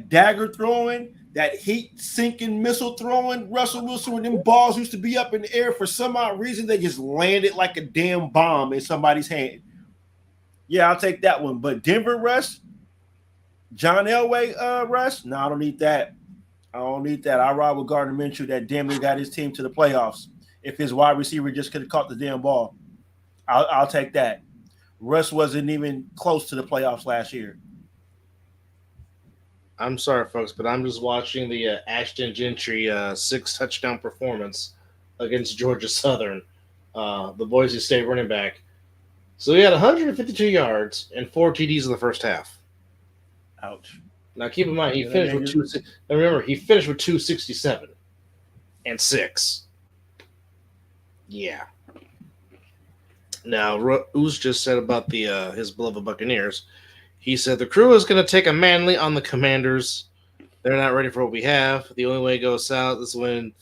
dagger throwing, that heat sinking missile throwing, Russell Wilson when them balls used to be up in the air for some odd reason, they just landed like a damn bomb in somebody's hand. Yeah, I'll take that one. But Denver Russ, John Elway Russ, no, I don't need that. I ride with Gardner Minshew that damn near got his team to the playoffs. If his wide receiver just could have caught the damn ball, I'll take that. Russ wasn't even close to the playoffs last year. I'm sorry, folks, but I'm just watching the Ashton Gentry 6-touchdown performance against Georgia Southern, the Boise State running back. So he had 152 yards and 4 TDs in the first half. Ouch. Now keep in mind he finished with 267 and 6. Yeah. Now Oos just said about the his beloved Buccaneers. He said the crew is going to take a manly on the Commanders. They're not ready for what we have. The only way it goes south is when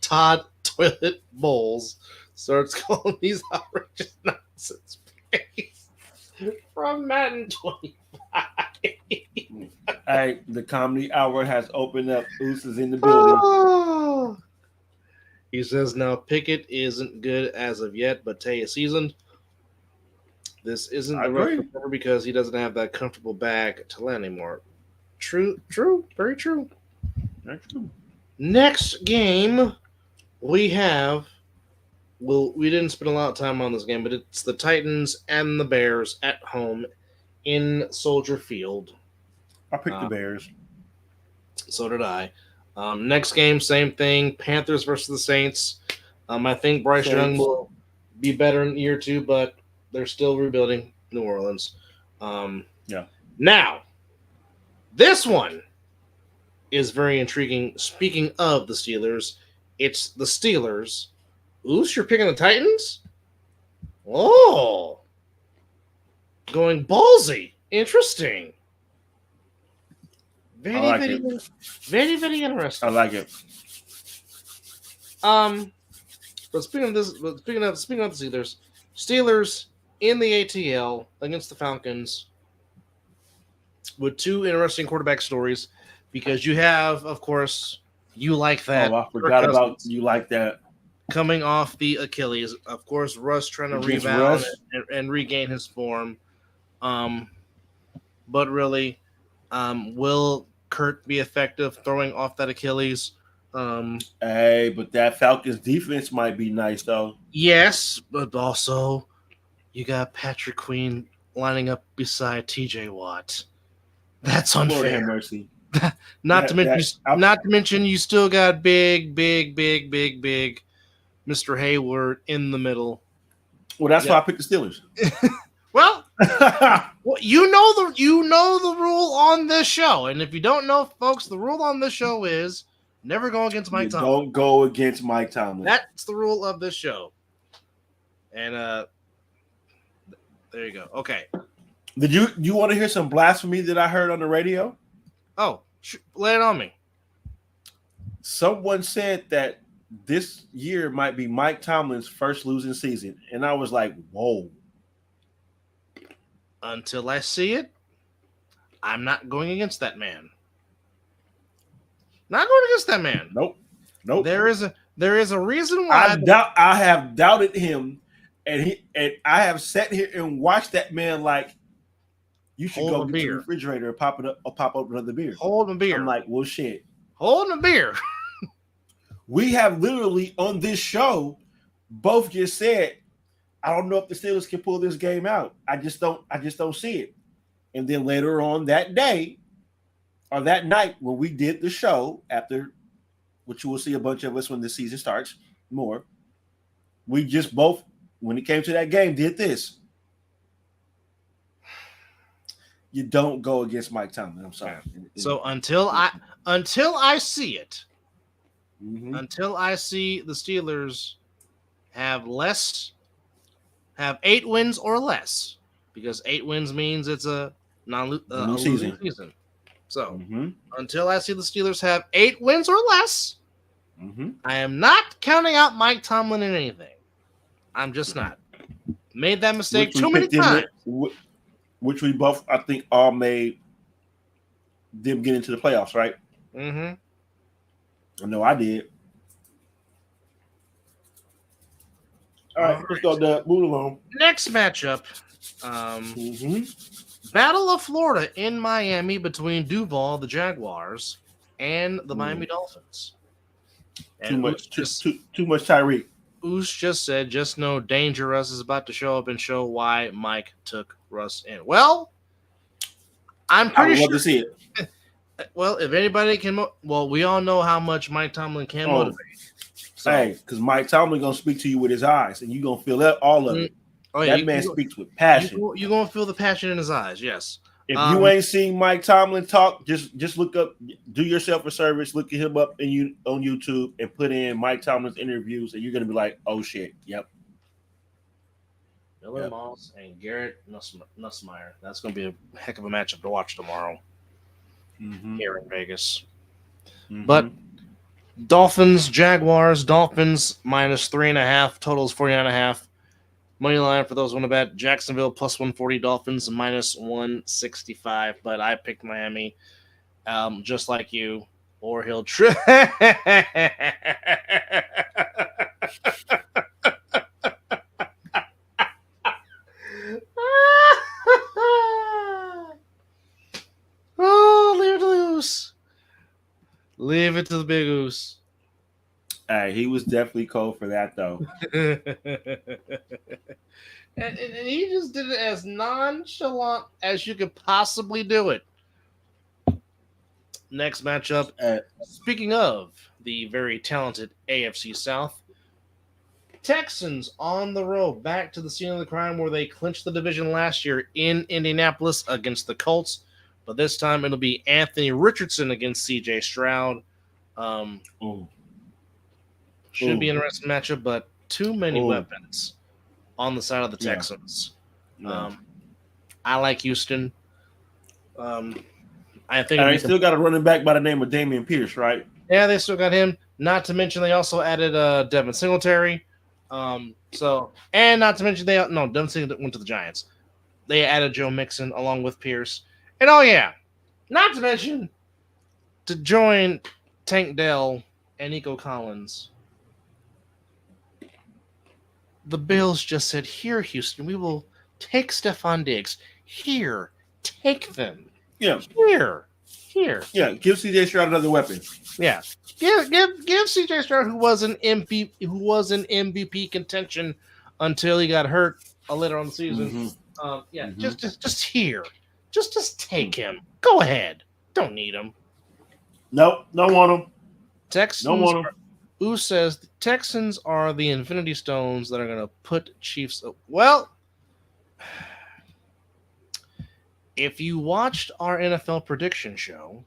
Todd Toilet Bowles starts calling these outrageous nonsense plays from Madden 25. Hey, the comedy hour has opened up. Oos is in the building. Oh. He says now Pickett isn't good as of yet, but Tay is seasoned. This isn't the right receiver because he doesn't have that comfortable bag to land anymore. True, very true. Next game we have. Well, we didn't spend a lot of time on this game, but it's the Titans and the Bears at home in Soldier Field. I picked the Bears. So did I. Next game, same thing. Panthers versus the Saints. I think Bryce Young will be better in year 2, but they're still rebuilding New Orleans. Yeah. Now, this one is very intriguing. Speaking of the Steelers, it's the Steelers Oos, you're picking the Titans? Oh. Going ballsy. Interesting. Very, I like very, it. very, very interesting. I like it. But speaking of the Steelers in the ATL against the Falcons with two interesting quarterback stories, because you have, of course, you like that. Oh, I forgot about you like that. Coming off the Achilles, of course, Russ trying to Against rebound Russ. and regain his form. But really, will Kurt be effective throwing off that Achilles? Hey, but that Falcons defense might be nice though. Yes, but also you got Patrick Queen lining up beside TJ Watt. That's Lord have unfair. mercy. Not to mention you still got big Mr. Hayward in the middle. Well, that's why I picked the Steelers. Well, you know the rule on this show, and if you don't know, folks, the rule on this show is never go against Mike Tomlin. Don't go against Mike Tomlin. That's the rule of this show. And there you go. Okay. Did you want to hear some blasphemy that I heard on the radio? Oh, lay it on me. Someone said that this year might be Mike Tomlin's first losing season, and I was like, "Whoa!" Until I see it, I'm not going against that man. Not going against that man. Nope. There is a reason why I have doubted him, and I have sat here and watched that man like you should go get your refrigerator and pop it up or pop open another beer. Hold a beer. I'm like, well, shit. Hold a beer. We have literally on this show both just said, I don't know if the Steelers can pull this game out. I just don't see it. And then later on that day or that night when we did the show after, which you will see a bunch of us when the season starts more, we just both, when it came to that game, did this. You don't go against Mike Tomlin. I'm sorry. So until I see it, mm-hmm. until I see the Steelers have 8 wins or less, because 8 wins means it's a non-losing season. So until I see the Steelers have 8 wins or less, I am not counting out Mike Tomlin in anything. I'm just not. Made that mistake too many times. Which we both, I think, all made them get into the playoffs, right? Mm-hmm. I know I did. All right, let's go to move along. Next matchup. Battle of Florida in Miami between Duval, the Jaguars, and the Miami Dolphins. And too much Tyreek. Oos just said, just know Dangerous is about to show up and show why Mike took Russ in. Well, I'm pretty sure. I would love to see it. Well, if anybody can, we all know how much Mike Tomlin can motivate. So, hey, because Mike Tomlin going to speak to you with his eyes, and you're going to feel all of it. Oh, yeah, that man speaks with passion. You're going to feel the passion in his eyes, yes. If you ain't seen Mike Tomlin talk, just look up, do yourself a service, look at him up on YouTube and put in Mike Tomlin's interviews, and you're going to be like, oh, shit, yep. Miller Moss and Garrett Nussmeier. That's going to be a heck of a matchup to watch tomorrow here in Vegas. But Dolphins, Jaguars, Dolphins minus 3.5, totals 49.5. Money line for those who want to bet, Jacksonville plus 140, Dolphins minus 165. But I picked Miami, just like you, or he'll trip. Oh, leave it to the Oos. Leave it to the big Oos. Hey, he was definitely cold for that, though. and he just did it as nonchalant as you could possibly do it. Next matchup. Speaking of the very talented AFC South, Texans on the road back to the scene of the crime where they clinched the division last year in Indianapolis against the Colts. But this time it'll be Anthony Richardson against C.J. Stroud. Should be an interesting matchup, but too many weapons on the side of the Texans. No. I like Houston. I think they still got a running back by the name of Damian Pierce, right? Yeah, they still got him. Not to mention they also added Devin Singletary. And not to mention Devin Singletary went to the Giants. They added Joe Mixon along with Pierce. And not to mention to join Tank Dell and Nico Collins. The Bills just said, "Here, Houston, we will take Stephon Diggs. Here, take them. Yeah. Here. Yeah, give CJ Stroud another weapon. Yeah. Give CJ Stroud, who was an MVP contention until he got hurt later on the season. Just here. Just take him. Go ahead. Don't need him. Nope, don't want him. Texans. Don't want him. Who says the Texans are the Infinity Stones that are going to put Chiefs up? Well, if you watched our NFL prediction show,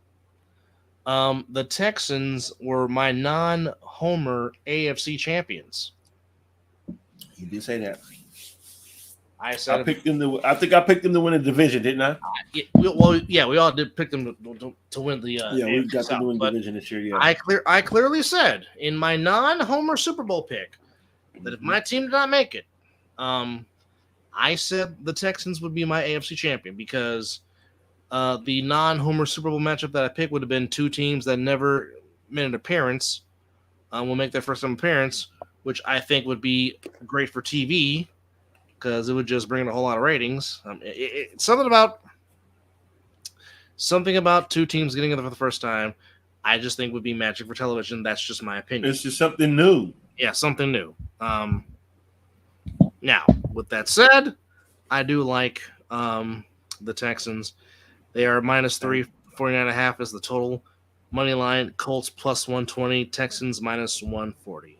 the Texans were my non-homer AFC champions. You did say that. I said I picked them to. I think I picked them to win the division, didn't I? We all did pick them to win the. We got them to win the division this year. Yeah, I clearly said in my non-homer Super Bowl pick that if my team did not make it, I said the Texans would be my AFC champion because the non-homer Super Bowl matchup that I picked would have been two teams that never made an appearance, will make their first time appearance, which I think would be great for TV. Because it would just bring in a whole lot of ratings. Something about two teams getting together for the first time, I just think would be magic for television. That's just my opinion. It's just something new. Yeah, something new. Now, with that said, I do like the Texans. They are -3, 49.5 is the total. Money line, Colts +120, Texans -140.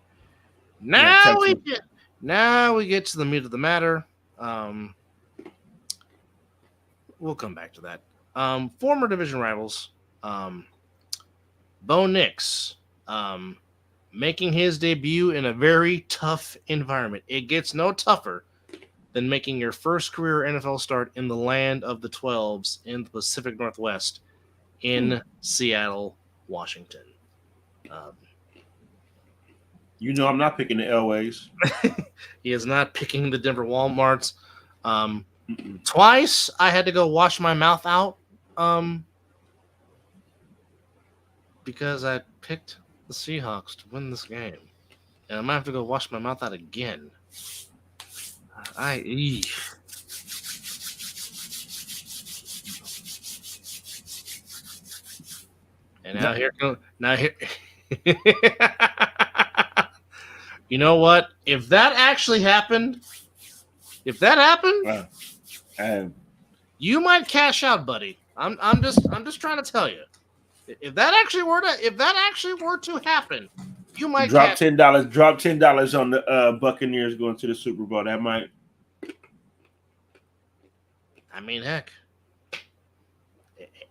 Now we get to the meat of the matter. We'll come back to that. Former division rivals, Bo Nix, making his debut in a very tough environment. It gets no tougher than making your first career NFL start in the land of the 12s in the Pacific Northwest in Seattle, Washington. I'm not picking the Elways. He is not picking the Denver Walmarts. Twice I had to go wash my mouth out because I picked the Seahawks to win this game. And I might have to go wash my mouth out again. And now here. You know what? If that actually happened, you might cash out, buddy. I'm just trying to tell you. If that actually were to happen, you might drop $10. Drop $10 on the Buccaneers going to the Super Bowl. That might. I mean, heck,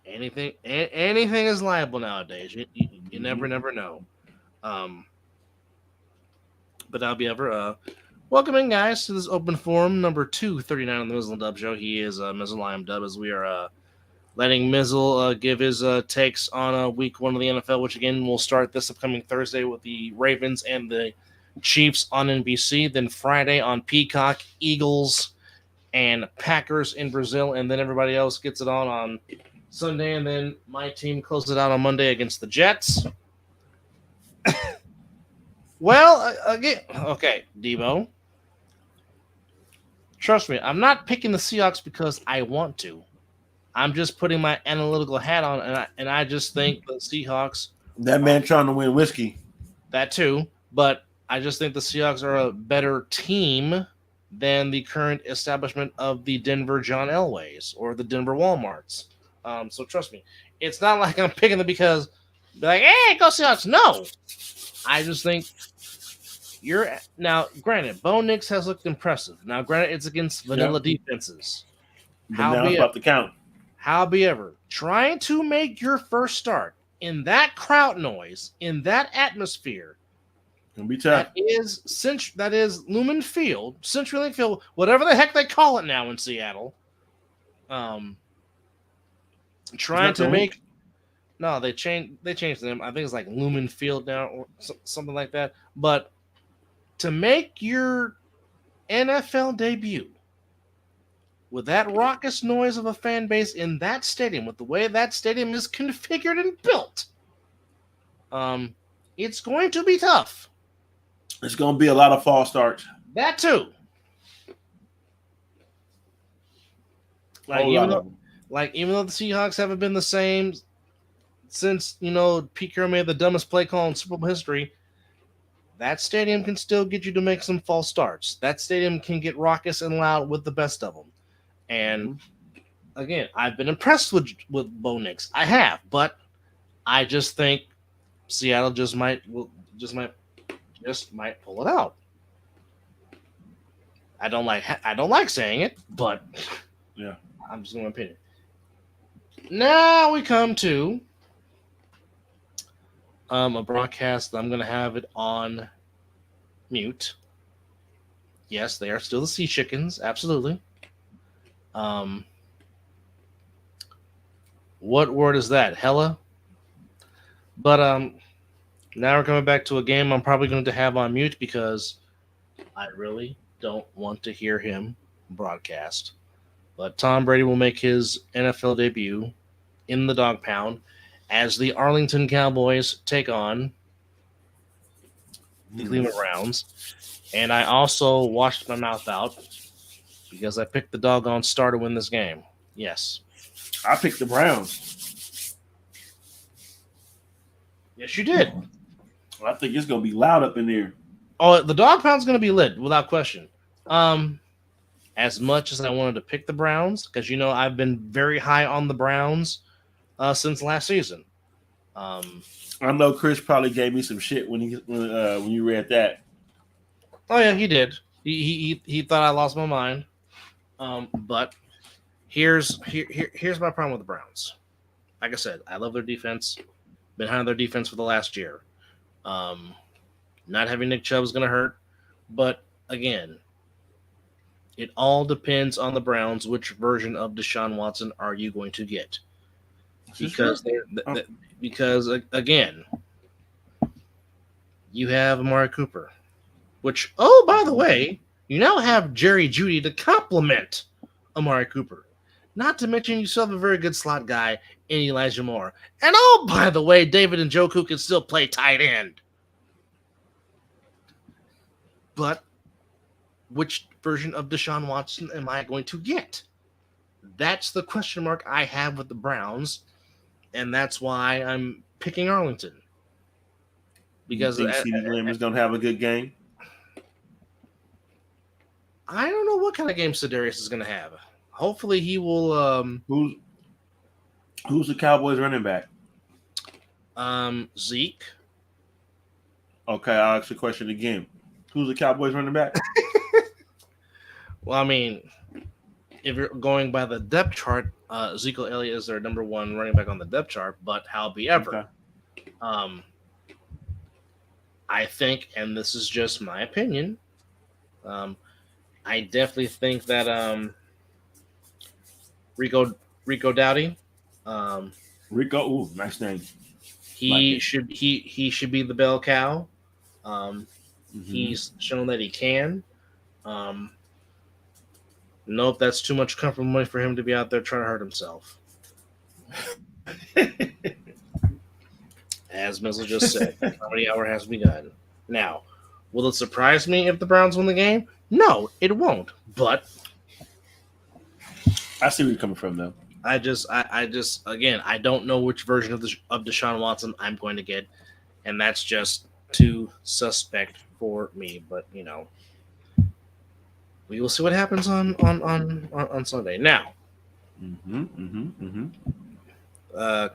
anything is liable nowadays. You never know. But I'll be ever welcoming guys to this open forum number 239 on the Mizzle and Dub Show. He is Mizzle, I am Dub, as we are letting Mizzle give his takes on week 1 of the NFL, which again will start this upcoming Thursday with the Ravens and the Chiefs on NBC. Then Friday on Peacock, Eagles and Packers in Brazil, and then everybody else gets it on Sunday, and then my team closes it out on Monday against the Jets. Well, again, okay, Debo. Trust me, I'm not picking the Seahawks because I want to. I'm just putting my analytical hat on, and I just think the Seahawks. That man trying to win whiskey. That too, but I just think the Seahawks are a better team than the current establishment of the Denver John Elways or the Denver Walmarts. So trust me, it's not like I'm picking them because be like, hey, go Seahawks. No. I just think now, granted, Bo Nix has looked impressive. Now, granted, it's against vanilla defenses. However, trying to make your first start in that crowd noise, in that atmosphere, Gonna be tough. That is Lumen Field, CenturyLink Field, whatever the heck they call it now in Seattle. Trying to make they changed them. I think it's like Lumen Field now or something like that. But to make your NFL debut with that raucous noise of a fan base in that stadium, with the way that stadium is configured and built, it's going to be tough. It's going to be a lot of false starts. That too. Even though the Seahawks haven't been the same since, Pete Carroll made the dumbest play call in Super Bowl history, that stadium can still get you to make some false starts. That stadium can get raucous and loud with the best of them. And again, I've been impressed with Bo Nix. I have, but I just think Seattle just might pull it out. I don't like saying it, but yeah, I'm just going to opinion. Now we come to a broadcast. I'm going to have it on mute. Yes, they are still the Sea Chickens, absolutely. What word is that? Hella? But now we're coming back to a game I'm probably going to have on mute because I really don't want to hear him broadcast. But Tom Brady will make his NFL debut in the Dog Pound as the Arlington Cowboys take on the Cleveland Browns. And I also washed my mouth out because I picked the doggone star to win this game. Yes. I picked the Browns. Yes, you did. Well, I think it's going to be loud up in there. Oh, the Dog Pound's going to be lit, without question. As much as I wanted to pick the Browns, because, I've been very high on the Browns since last season. I know Chris probably gave me some shit when you read that. Oh, yeah, he did. He thought I lost my mind. But here's my problem with the Browns. Like I said, I love their defense. Been high on their defense for the last year. Not having Nick Chubb is going to hurt. But, again, it all depends on the Browns. Which version of Deshaun Watson are you going to get? Because again, you have Amari Cooper. Which, by the way, you now have Jerry Jeudy to complement Amari Cooper. Not to mention you still have a very good slot guy in Elijah Moore. And by the way, David Njoku can still play tight end. But which version of Deshaun Watson am I going to get? That's the question mark I have with the Browns, and that's why I'm picking Arlington. Because you think CeeDee Lamb is going to have a good game? I don't know what kind of game Sedarius is going to have. Hopefully he will. Who's the Cowboys running back? Zeke. Okay, I'll ask the question again. Who's the Cowboys running back? Well, I mean, if you're going by the depth chart, Ezekiel Elliott is their number one running back on the depth chart. But however, I think, and this is just my opinion, I definitely think that Rico Dowdy, Rico, nice name. He should be the bell cow. He's shown that he can. Nope, that's too much comfortable money for him to be out there trying to hurt himself. As Mizzle just said, comedy hour has begun. Now, will it surprise me if the Browns win the game? No, it won't. But I see where you're coming from, though. I just again, I don't know which version of Deshaun Watson I'm going to get, and that's just too suspect for me. But we will see what happens on Sunday. Now,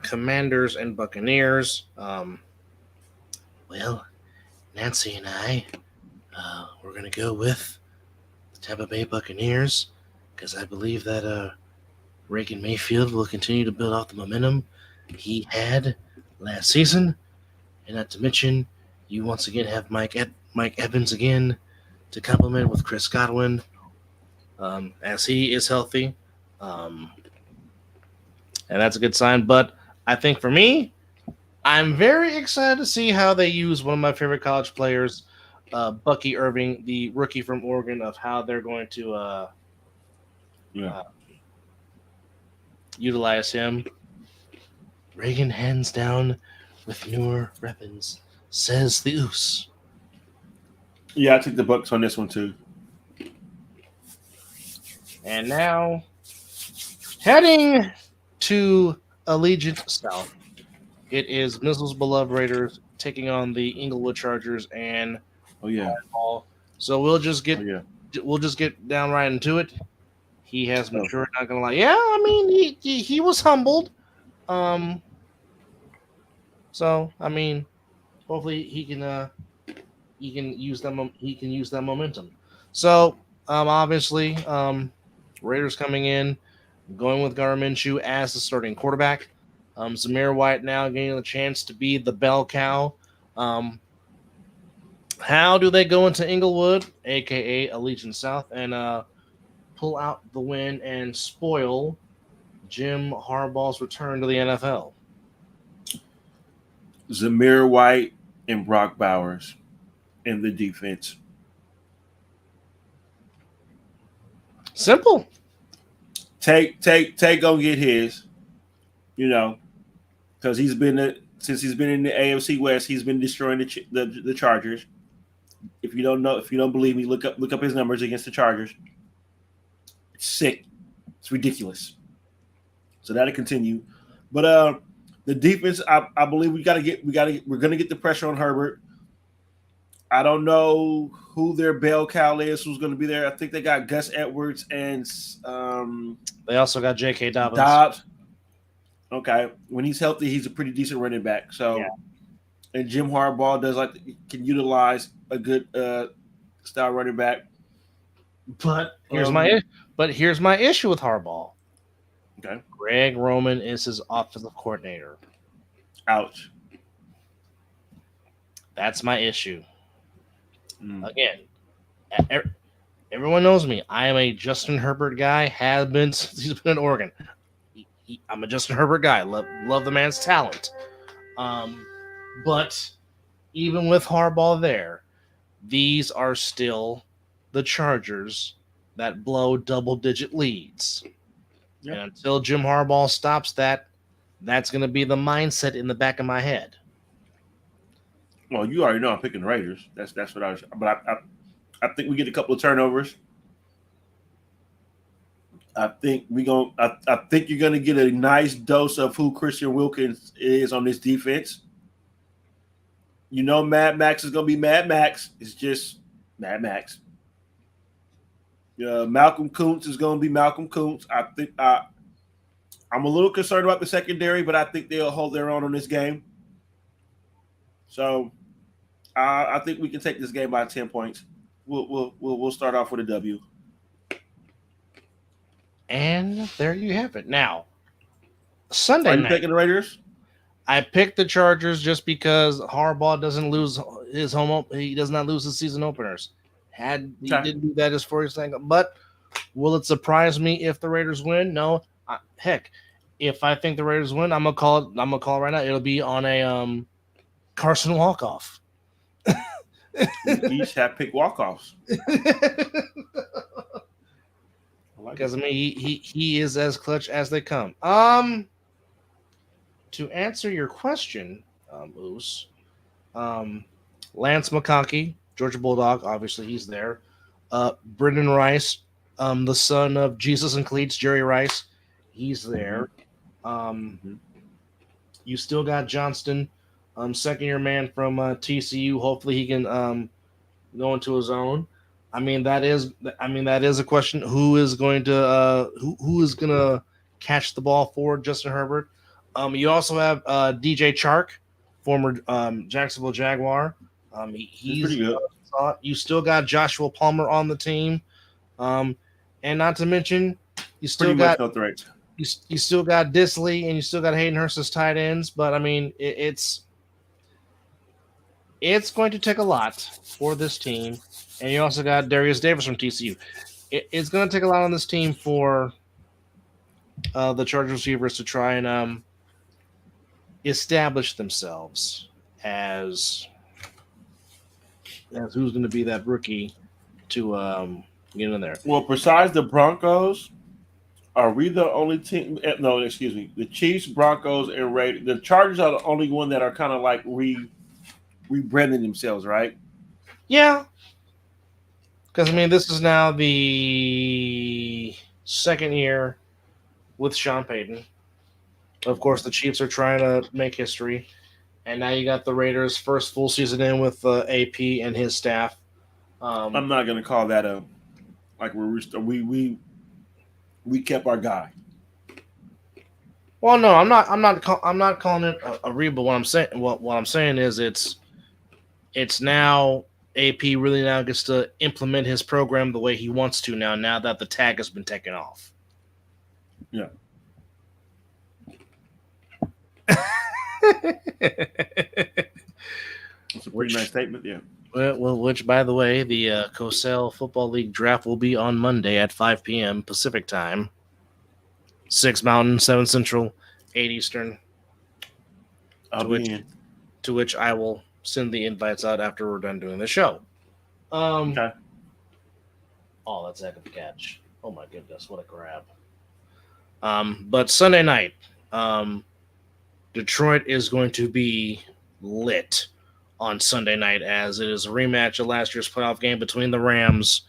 Commanders and Buccaneers. Well, Nancy and I, we're gonna go with the Tampa Bay Buccaneers because I believe that Reagan Mayfield will continue to build off the momentum he had last season, and not to mention you once again have Mike Evans again to complement with Chris Godwin, as he is healthy, and that's a good sign. But I think for me, I'm very excited to see how they use one of my favorite college players, Bucky Irving, the rookie from Oregon, of how they're going to utilize him. Reagan hands down with newer weapons, says the Oos. Yeah, I took the Bucks on this one too. And now, heading to Allegiant South, it is Mizzle's beloved Raiders taking on the Inglewood Chargers and Oh yeah. Hall. So we'll just get Oh yeah. we'll just get down right into it. He has matured, not gonna lie. Yeah, I mean he was humbled. So I mean, hopefully he can use that momentum. So obviously Raiders coming in, going with Garminshew as the starting quarterback. Zamir White now getting the chance to be the bell cow. How do they go into Inglewood, aka Allegiant South, and pull out the win and spoil Jim Harbaugh's return to the NFL? Zamir White and Brock Bowers in the defense. Simple. Take gonna get his, because since he's been in the AFC West, he's been destroying the Chargers. If you don't believe me, look up his numbers against the Chargers. It's sick. It's ridiculous. So that'll continue. But the defense, I believe we're gonna get the pressure on Herbert. I don't know who their bell cow is, who's going to be there. I think they got Gus Edwards and they also got J.K. Dobbs. Okay, when he's healthy, he's a pretty decent running back. So, yeah. And Jim Harbaugh can utilize a good style running back. But here's my issue with Harbaugh. Okay, Greg Roman is his offensive coordinator. Ouch. That's my issue. Again, everyone knows me. I am a Justin Herbert guy. Have been since he's been in Oregon. I'm a Justin Herbert guy. Love the man's talent. But even with Harbaugh there, these are still the Chargers that blow double-digit leads. Yep. And until Jim Harbaugh stops that, that's going to be the mindset in the back of my head. Well, you already know I'm picking the Raiders. That's what I was. But I think we get a couple of turnovers. I think I think you're gonna get a nice dose of who Christian Wilkins is on this defense. Mad Max is gonna be Mad Max. It's just Mad Max. Malcolm Kuntz is gonna be Malcolm Kuntz. I think I'm a little concerned about the secondary, but I think they'll hold their own on this game. So. I think we can take this game by 10 points. We'll start off with a W. And there you have it. Now, Sunday night. Are you picking the Raiders? I picked the Chargers just because Harbaugh doesn't lose his he does not lose his season openers. He didn't do that as far as saying, but will it surprise me if the Raiders win? No. Heck, if I think the Raiders win, I'm gonna call it right now. It'll be on a Carson walk-off. We each have picked walk-offs. Because he is as clutch as they come. To answer your question, Oos, Lance McConkey, Georgia Bulldog, obviously he's there. Brendan Rice, the son of Jesus and Cleats, Jerry Rice, he's there. You still got Johnston. Second-year man from TCU. Hopefully, he can go into his own. That is a question. Who is going to catch the ball for Justin Herbert? You also have DJ Chark, former Jacksonville Jaguar. He's pretty good. You still got Joshua Palmer on the team, and not to mention you still got you still got Disley and you still got Hayden Hurst as tight ends. But it's It's going to take a lot for this team, and you also got Darius Davis from TCU. It's going to take a lot on this team for the Chargers receivers to try and establish themselves as who's going to be that rookie to get in there. Well, besides the Broncos, are we the only team? No, excuse me. The Chiefs, Broncos, and Raiders. The Chargers are the only one that are kind of like rebranding themselves, right? Yeah, because I mean, this is now the second year with Sean Payton. Of course, the Chiefs are trying to make history, and now you got the Raiders' first full season in with AP and his staff. I'm not gonna call that a like we kept our guy. Well, no, I'm not. I'm not calling it a rebuild. What I'm saying is it's now AP really now gets to implement his program the way he wants to now. Now that the tag has been taken off. Yeah. That's a pretty nice statement. Yeah. Well, which, by the way, the Cosell Football League draft will be on Monday at 5 p.m. Pacific time, 6 Mountain, 7 Central, 8 Eastern. To which I will send the invites out after we're done doing the show. Okay. Oh, that's a heck of a catch. Oh, my goodness. What a grab. But Sunday night, Detroit is going to be lit on Sunday night, as it is a rematch of last year's playoff game between the Rams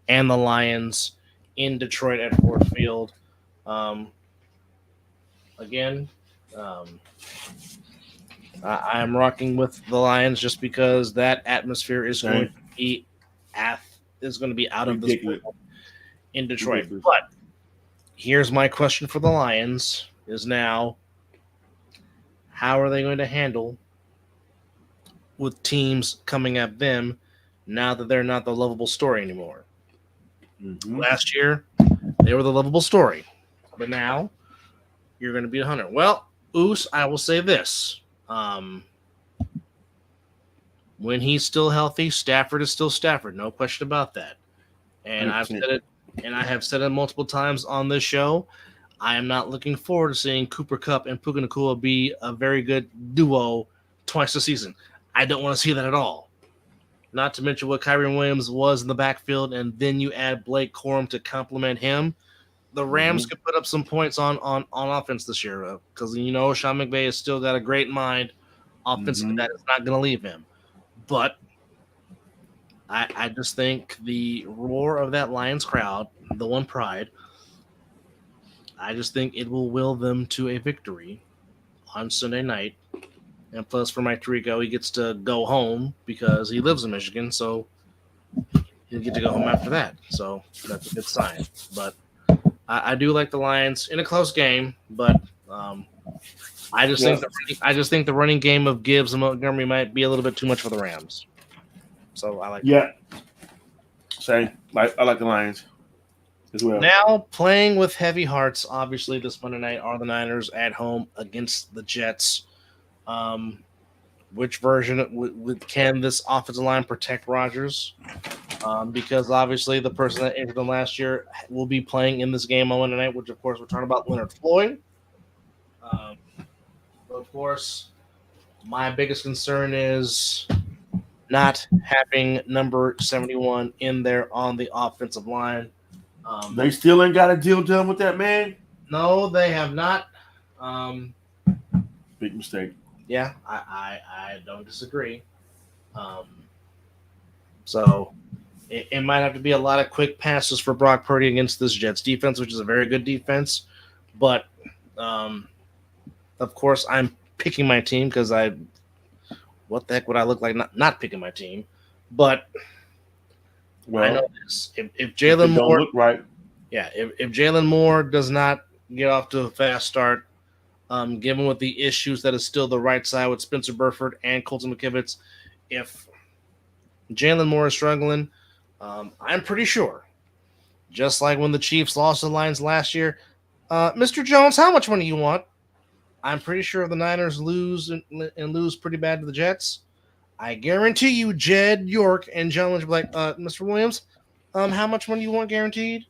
and the Lions in Detroit at Ford Field. Again, I am rocking with the Lions just because that atmosphere is going to be out of this world in Detroit. But here's my question for the Lions is now, how are they going to handle with teams coming at them now that they're not the lovable story anymore? Mm-hmm. Last year, they were the lovable story. But now, you're going to be a hunter. Well, Oos, I will say this. When he's still healthy, Stafford is still Stafford. No question about that. And 100%. I've said it, and I have said it multiple times on this show. I am not looking forward to seeing Cooper Kupp and Puka Nacua be a very good duo twice a season. I don't want to see that at all. Not to mention what Kyrie Williams was in the backfield, and then you add Blake Corum to complement him. The Rams could put up some points on offense this year because, Sean McVay has still got a great mind offensively that is not going to leave him. But I just think the roar of that Lions crowd, the one pride, I just think it will will them to a victory on Sunday night. And plus, for Mike Tirico, he gets to go home because he lives in Michigan, so he'll get to go home after that. So that's a good sign. But I do like the Lions in a close game, but I just think the running game of Gibbs and Montgomery might be a little bit too much for the Rams. So I like. Yeah. Same. I like the Lions as well. Now playing with heavy hearts, obviously this Monday night are the Niners at home against the Jets. Which version can this offensive line protect Rodgers? Because obviously the person that injured him last year will be playing in this game on Monday night, which of course we're talking about Leonard Floyd. Of course, my biggest concern is not having number 71 in there on the offensive line. They still ain't got a deal done with that man? No, they have not. Big mistake. Yeah, I don't disagree. So it might have to be a lot of quick passes for Brock Purdy against this Jets defense, which is a very good defense. But, of course, I'm picking my team because what the heck would I look like not picking my team? But I know this. If Jalen Moore, look right. Yeah, if Jalen Moore does not get off to a fast start, given with the issues that is still the right side with Spencer Burford and Colton McKivitz, if Jalen Moore is struggling, I'm pretty sure, just like when the Chiefs lost the Lions last year, Mr. Jones, how much money you want? I'm pretty sure if the Niners lose and lose pretty bad to the Jets, I guarantee you, Jed York and John Lynch will be like, Mr. Williams, how much money you want guaranteed?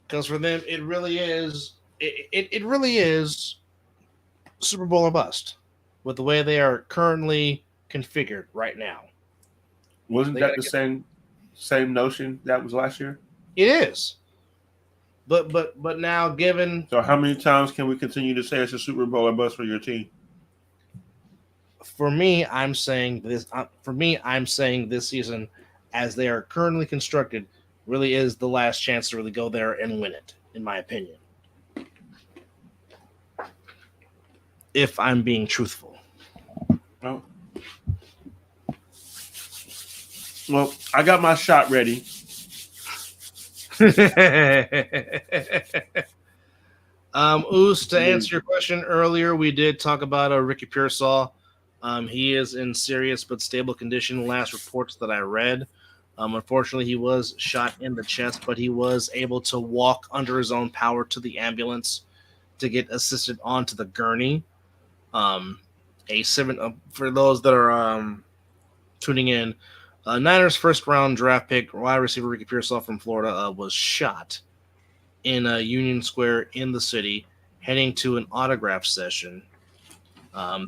Because for them, it really is. It really is Super Bowl or bust with the way they are currently configured right now. Wasn't They that gotta the get, same notion that was last year? it is, but now given So how many times can we continue to say it's a Super Bowl or bust for your team? for me, I'm saying this. For me, I'm saying this season, as they are currently constructed, really is the last chance to really go there and win it, in my opinion. If I'm being truthful. No. Well, I got my shot ready. Oos, to answer your question earlier, we did talk about Ricky Pearsall. He is in serious but stable condition. Last reports that I read, unfortunately, he was shot in the chest, but he was able to walk under his own power to the ambulance to get assisted onto the gurney. For those that are tuning in, Niners first round draft pick wide receiver Ricky Pearsall from Florida was shot in Union Square in the city, heading to an autograph session.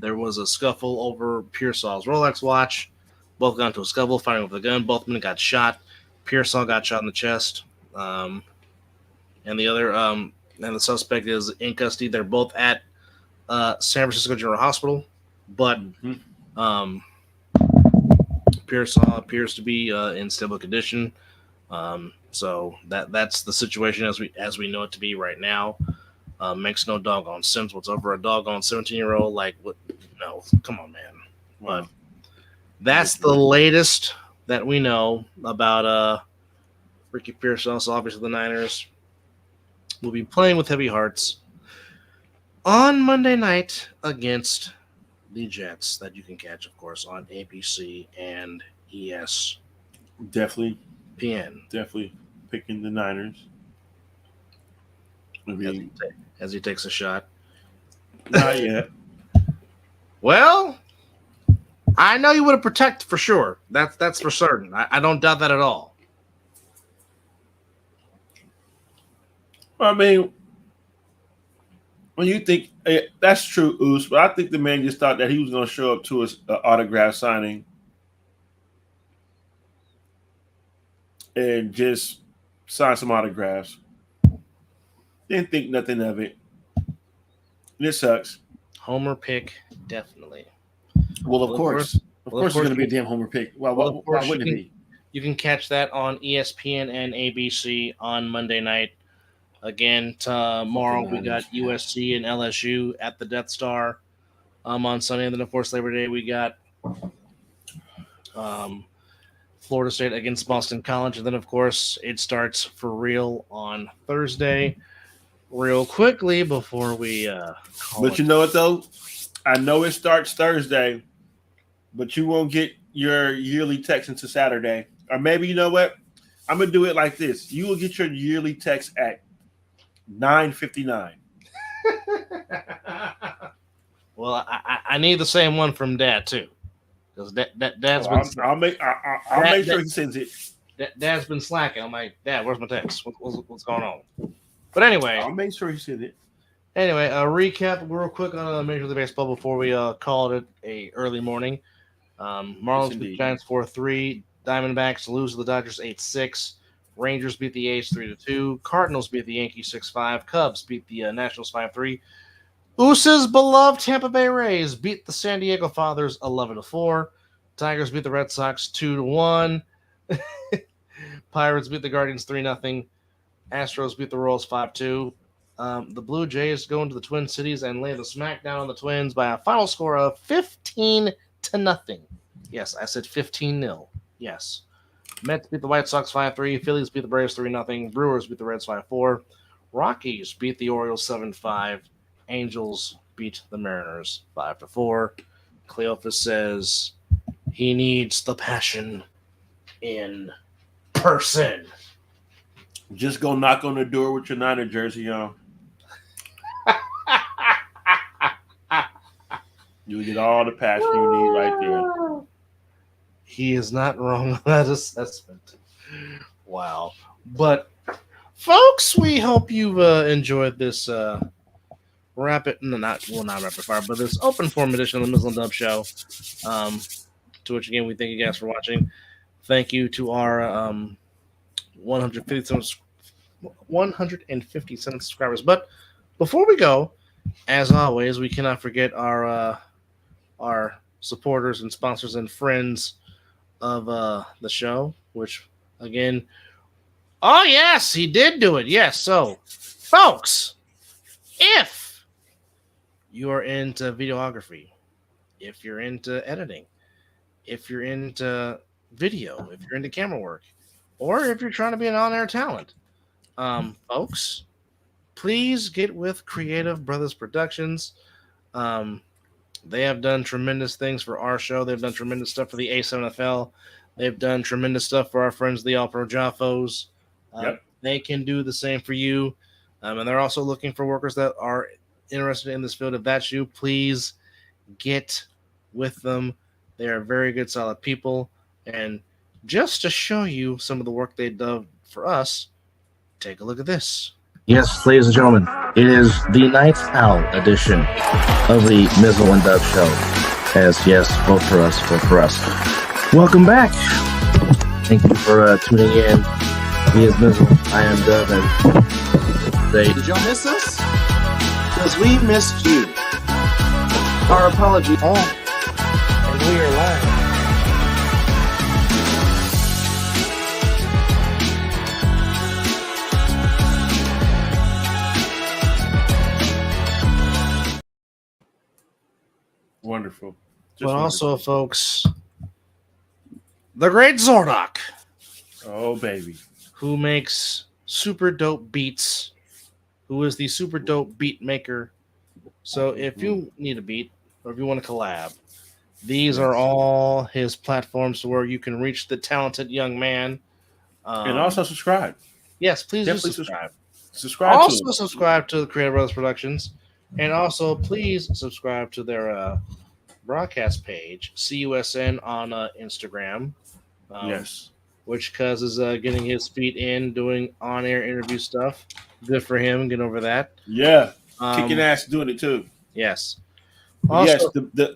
There was a scuffle over Pearsall's Rolex watch. Both got into a scuffle, fighting with a gun. Both men got shot. Pearsall got shot in the chest, and the suspect is in custody. They're both at San Francisco General Hospital, but Pearsall appears to be in stable condition. So that's the situation as we know it to be right now. Makes no doggone sense whatsoever. A doggone 17-year-old, like, what? No, come on, man. Wow. But that's the latest that we know about Ricky Pearsall. So obviously the Niners will be playing with heavy hearts on Monday night against the Jets, that you can catch, of course, on ABC and ESPN. Definitely picking the Niners. As he takes a shot. Not yet. Well, I know you would have protected for sure. That's for certain. I don't doubt that at all. I mean, when you think that's true, Oos, but I think the man just thought that he was going to show up to his autograph signing and just sign some autographs. Didn't think nothing of it. And it sucks. Homer pick, definitely. Well, of course. Of course, it's going to be a damn homer pick. Why wouldn't it be? You can catch that on ESPN and ABC on Monday night. Again, tomorrow we got USC and LSU at the Death Star on Sunday. And then, of course, Labor Day, we got Florida State against Boston College. And then, of course, it starts for real on Thursday. Real quickly before we But you know what, though? I know it starts Thursday, but you won't get your yearly text until Saturday. Or maybe, you know what? I'm going to do it like this. You will get your yearly text at 9:59. Well, I need the same one from Dad, too. Because Dad's I'll make sure he sends it. Dad's been slacking. I'm like, Dad, where's my text? What's going on? But anyway, I'll make sure he sends it. Anyway, a recap real quick on Major League Baseball before we called it a early morning. Marlins beat the Giants 4-3. Diamondbacks lose to the Dodgers 8-6. Rangers beat the A's 3-2. Cardinals beat the Yankees 6-5. Cubs beat the Nationals 5-3. Oose's beloved Tampa Bay Rays beat the San Diego Fathers 11-4. Tigers beat the Red Sox 2-1. Pirates beat the Guardians 3-0. Astros beat the Royals 5-2. The Blue Jays go into the Twin Cities and lay the smackdown on the Twins by a final score of 15-0. Yes, I said 15-0. Yes. Mets beat the White Sox 5-3. Phillies beat the Braves 3-0. Brewers beat the Reds 5-4. Rockies beat the Orioles 7-5. Angels beat the Mariners 5-4. Cleophas says he needs the passion in person. Just go knock on the door with your Niner jersey on. You'll get all the passion you need right there. He is not wrong on that assessment. Wow. But, folks, we hope you've enjoyed this not rapid fire, but this open form edition of the Mizzle and Dub Show. To which, again, we thank you guys for watching. Thank you to our 157 subscribers. But before we go, as always, we cannot forget our supporters and sponsors and friends of the show, which, again, oh, yes, he did do it. Yes. So, folks, if you are into videography, if you're into editing, if you're into video, if you're into camera work, or if you're trying to be an on-air talent, folks, please get with Creative Brothers Productions. They have done tremendous things for our show. They've done tremendous stuff for the A7FL. They've done tremendous stuff for our friends, the All-Pro Jaffos. Yep. They can do the same for you. And they're also looking for workers that are interested in this field. If that's you, please get with them. They are very good, solid people. And just to show you some of the work they've done for us, take a look at this. Yes, ladies and gentlemen, it is the Night Owl edition of the Mizzle and Dub Show. Yes, vote for us, vote for us. Welcome back. Thank you for tuning in. He is Mizzle, I am Dub, and did y'all miss us? Because we missed you. Our apology. Oh, and we are live. Wonderful. But also, folks, the great Zordok, oh baby, who makes super dope beats, who is the super dope beat maker. So if you need a beat or if you want to collab, these are all his platforms where you can reach the talented young man. And also subscribe. Yes, please Definitely do subscribe. Subscribe. Also subscribe to the Creative Brothers Productions. And also, please subscribe to their broadcast page, CUSN, on Instagram. Yes. Which Cuz is getting his feet in, doing on-air interview stuff. Good for him. Get over that. Yeah. Kicking ass doing it too. Yes. Also, yes,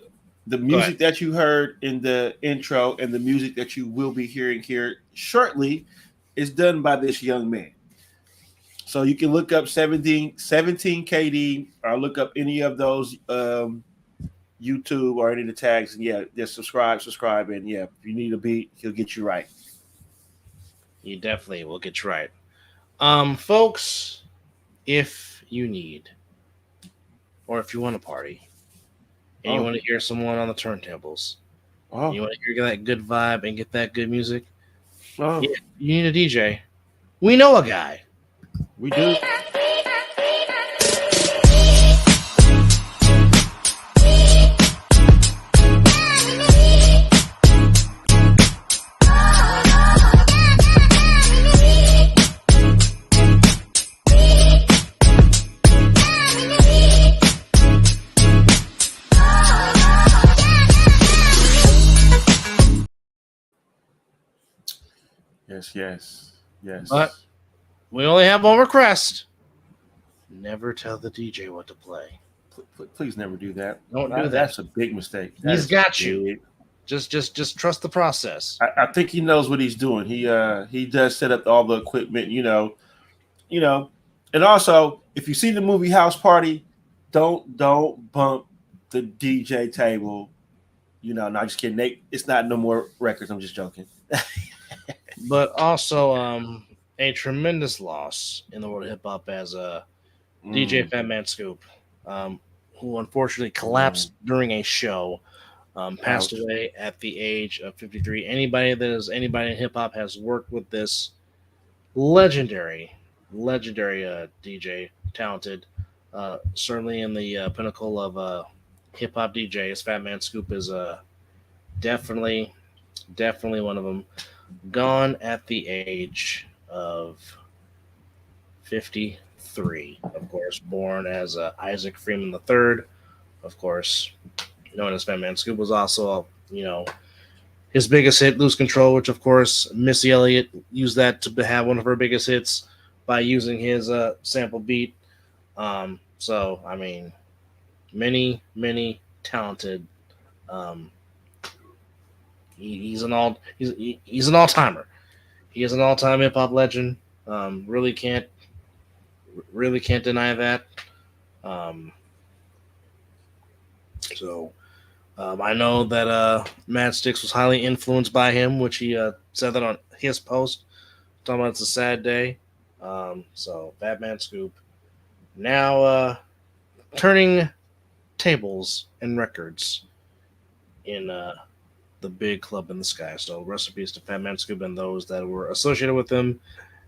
the music that you heard in the intro and the music that you will be hearing here shortly is done by this young man. So you can look up 17 KD or look up any of those YouTube or any of the tags, and yeah, just subscribe, and yeah, if you need a beat, he'll get you right. He definitely will get you right. Folks, if you need or if you want to party and you want to hear someone on the turntables, you want to hear that good vibe and get that good music, yeah, you need a DJ. We know a guy. We do. Yes. But we only have one request. Never tell the DJ what to play. Please never do that. Don't do that. That's a big mistake. He's got you. Just trust the process. I think he knows what he's doing. He does set up all the equipment, you know. And also, if you see the movie House Party, don't bump the DJ table. No, just kidding. It's not no more records. I'm just joking. But also, a tremendous loss in the world of hip hop as a DJ Fat Man Scoop, who unfortunately collapsed during a show, passed away at the age of 53. Anybody in hip hop has worked with this legendary DJ, talented, certainly in the pinnacle of hip hop DJs. Fat Man Scoop is definitely one of them. Gone at the age of 53, of course, born as Isaac Freeman III, of course, known as Fat Man Scoop, was also, his biggest hit, Lose Control, which of course Missy Elliott used that to have one of her biggest hits by using his sample beat. So I mean, many talented. He's an all timer. He is an all time hip hop legend. Really can't deny that. I know that Matt Sticks was highly influenced by him, which he said that on his post, talking about it's a sad day. So Batman Scoop. Now turning tables and records in the big club in the sky. So rest in peace to Fat Man Scoop and those that were associated with him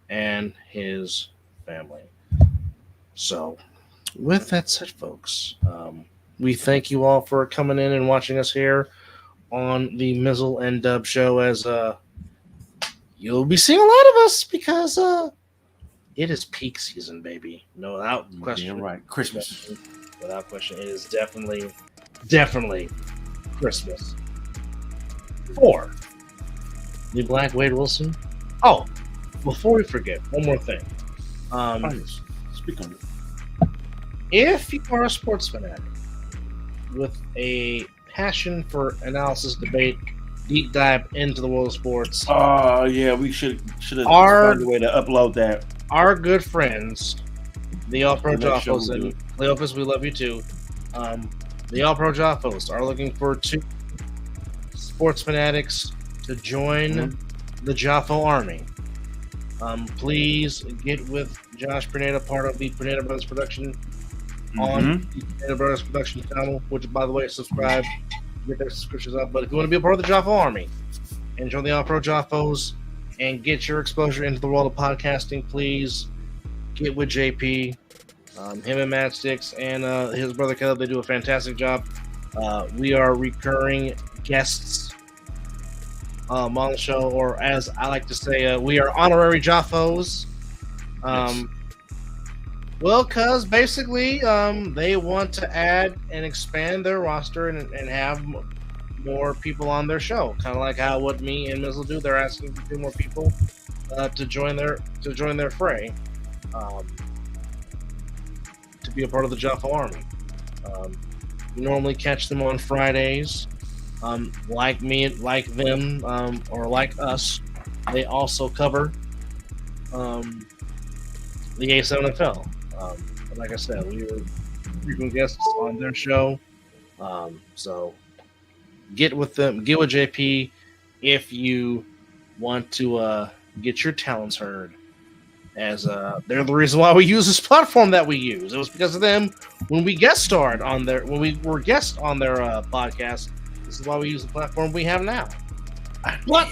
and his family. So with that said, folks, we thank you all for coming in and watching us here on the Mizzle and Dub show, as you'll be seeing a lot of us because it is peak season, baby. No, without question. Yeah, right. Christmas. Without question. It is definitely Christmas. For the Black Wade Wilson. Oh, before we forget, one more thing. Speak on it. If you are a sports fanatic with a passion for analysis, debate, deep dive into the world of sports. Oh, yeah, we should have found a way to upload that. Our good friends, the All Pro Joffos, and Cleophas, we love you too. The All Pro Joffos are looking for 2 sports fanatics to join the Joffo Army. Please get with Josh Pernetta, part of the Pernetta Brothers Production, on the Pernetta Brothers Production channel, which, by the way, subscribe, get their subscriptions up. But if you want to be a part of the Joffo Army and join the All Pro Joffos and get your exposure into the world of podcasting, please get with JP. Him and Matt Sticks and his brother Caleb, they do a fantastic job. We are recurring guests on the show, or as I like to say, we are honorary Joffos. Well, because basically they want to add and expand their roster and have more people on their show, kind of like how what me and Mizzle do. They're asking for 2 more people to join their fray, to be a part of the Joffo Army. You normally catch them on Fridays. Like me, like them, or like us, they also cover the A7FL. But like I said, we were frequent guests on their show. So get with them, get with JP if you want to get your talents heard. As they're the reason why we use this platform that we use. It was because of them when we guest starred on their guests on their podcast. This is why we use the platform we have now. But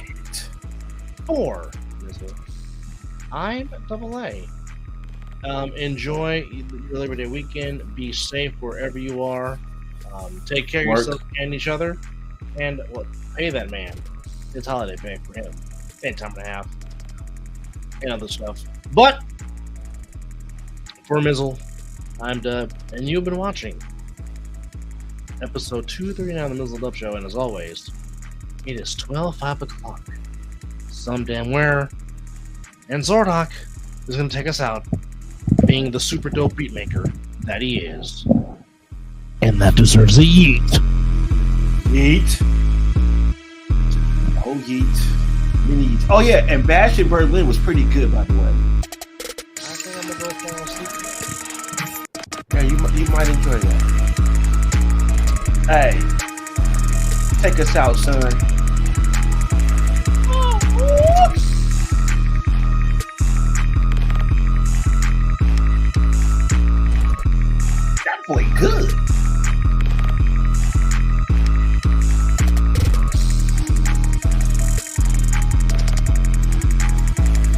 for I'm AA. Enjoy your Labor Day weekend. Be safe wherever you are. Take care of yourself and each other. And pay that man. It's holiday pay for him. And time and a half. And other stuff. But for Mizzle, I'm Dub, and you've been watching episode 239 of the Mizzle Dub Show. And as always, it is 5 o'clock. Some damn where. And Zordok is going to take us out, being the super dope beatmaker that he is. And that deserves a yeet. Yeet. Oh, yeet. Mini yeet. Oh, yeah, and Bash in Berlin was pretty good, by the way. I think I'm going to go fall asleep. Yeah, you might enjoy that. Hey, take us out, son.